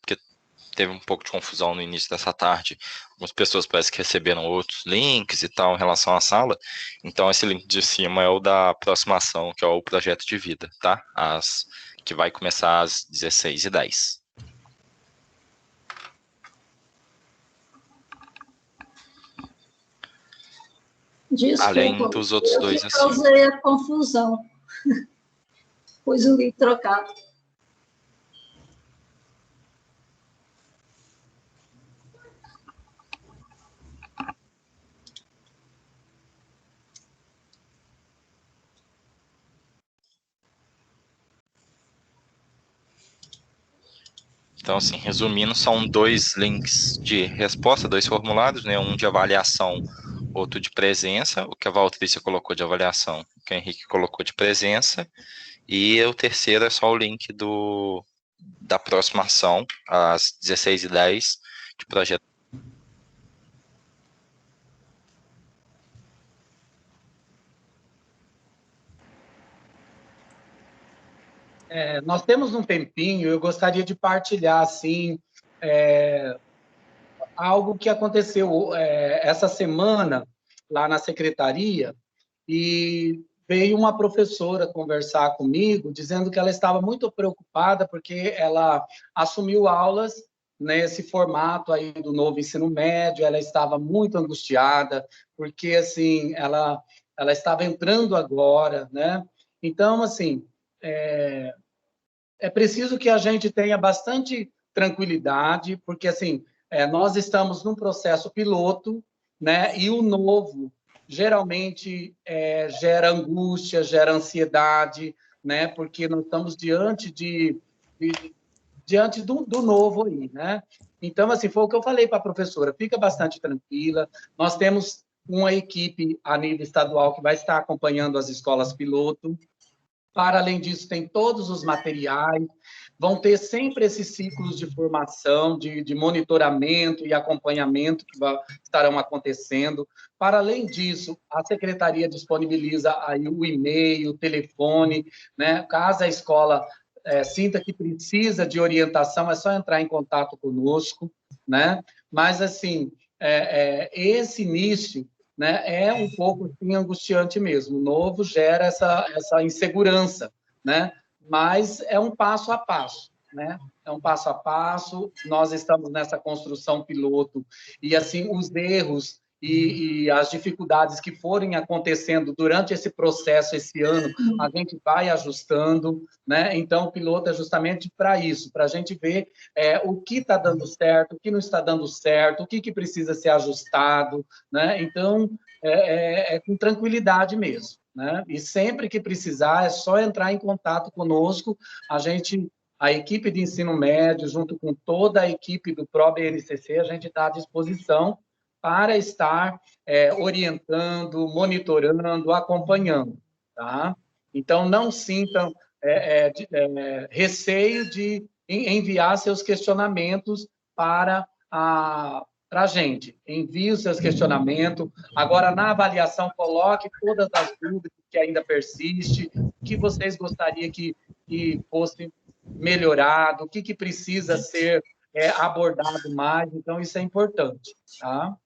[SPEAKER 7] porque teve um pouco de confusão no início dessa tarde. Algumas pessoas parece que receberam outros links e tal em relação à sala. Então, esse link de cima é o da aproximação, que é o projeto de vida, tá? Que vai começar às 16h10.
[SPEAKER 2] Desculpa,
[SPEAKER 7] além dos outros dois, assim.
[SPEAKER 2] Eu causei a confusão. Pus o link trocado.
[SPEAKER 7] Então, assim, resumindo, são 2 links de resposta, 2 formulários, né? Um de avaliação, outro de presença, o que a Valtrícia colocou de avaliação, o que o Henrique colocou de presença, e o terceiro é só o link da aproximação, às 16h10, de projeto.
[SPEAKER 5] Nós temos um tempinho, eu gostaria de partilhar, assim, algo que aconteceu essa semana lá na secretaria, e veio uma professora conversar comigo, dizendo que ela estava muito preocupada porque ela assumiu aulas nesse formato aí do novo ensino médio, ela estava muito angustiada, porque, assim, ela estava entrando agora, né? Então, assim, é preciso que a gente tenha bastante tranquilidade, porque, assim, nós estamos num processo piloto, né? E o novo geralmente gera angústia, gera ansiedade, né? Porque nós estamos diante do novo aí, né? Então, assim, foi o que eu falei para a professora, fica bastante tranquila, nós temos uma equipe a nível estadual que vai estar acompanhando as escolas piloto. Para além disso, tem todos os materiais, vão ter sempre esses ciclos de formação, de monitoramento e acompanhamento que estarão acontecendo. Para além disso, a secretaria disponibiliza aí o e-mail, o telefone, né? Caso a escola sinta que precisa de orientação, é só entrar em contato conosco, né? Mas, assim, esse início, né, é um pouco assim, angustiante mesmo. O novo gera essa insegurança, né? Mas é um passo a passo, né? É um passo a passo. Nós estamos nessa construção piloto e, assim, os erros e as dificuldades que forem acontecendo durante esse processo esse ano, a gente vai ajustando, né? Então, o piloto é justamente para isso, para a gente ver o que está dando certo, o que não está dando certo, o que precisa ser ajustado, né? Então, com tranquilidade mesmo, né? E sempre que precisar, é só entrar em contato conosco, a equipe de ensino médio, junto com toda a equipe do PROBNCC, a gente está à disposição para estar orientando, monitorando, acompanhando, tá? Então, não sintam receio de enviar seus questionamentos para a gente. Envie os seus questionamentos. Agora, na avaliação, coloque todas as dúvidas que ainda persistem, o que vocês gostariam que fosse melhorado, o que precisa ser abordado mais. Então, isso é importante, tá?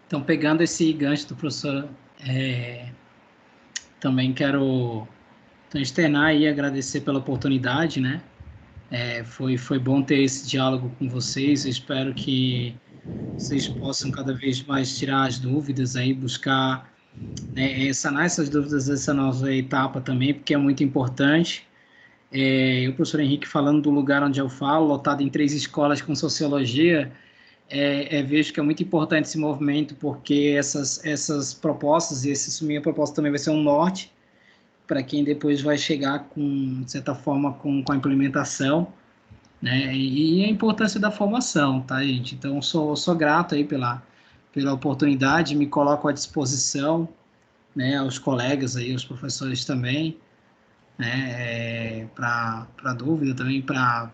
[SPEAKER 1] Então, pegando esse gancho do professor, também quero externar e agradecer pela oportunidade, né? Foi bom ter esse diálogo com vocês. Eu espero que vocês possam cada vez mais tirar as dúvidas aí, buscar sanar essas dúvidas dessa nova etapa também, porque é muito importante. O professor Henrique falando do lugar onde eu falo, lotado em 3 escolas com sociologia, vejo que é muito importante esse movimento, porque essas propostas, e essa minha proposta também vai ser um norte para quem depois vai chegar com, de certa forma, com a implementação, né? E a importância da formação, tá, gente? Então, sou grato aí pela oportunidade, me coloco à disposição, né, aos colegas aí, aos professores também, né, para dúvida também, para,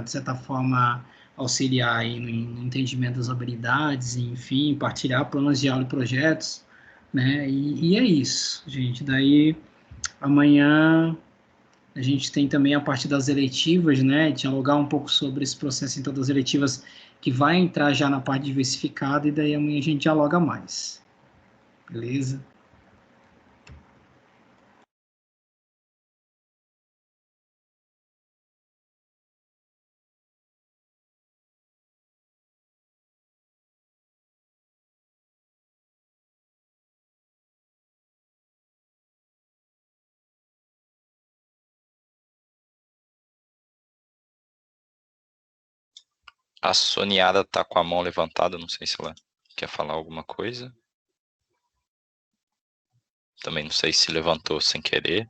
[SPEAKER 1] de certa forma, auxiliar aí no entendimento das habilidades, enfim, partilhar planos de aula e projetos, né, e é isso, gente. Daí, amanhã, a gente tem também a parte das eletivas, né, dialogar um pouco sobre esse processo em todas as eletivas, que vai entrar já na parte diversificada, e daí amanhã a gente dialoga mais. Beleza?
[SPEAKER 7] A Soniara tá com a mão levantada, não sei se ela quer falar alguma coisa. Também não sei se levantou sem querer.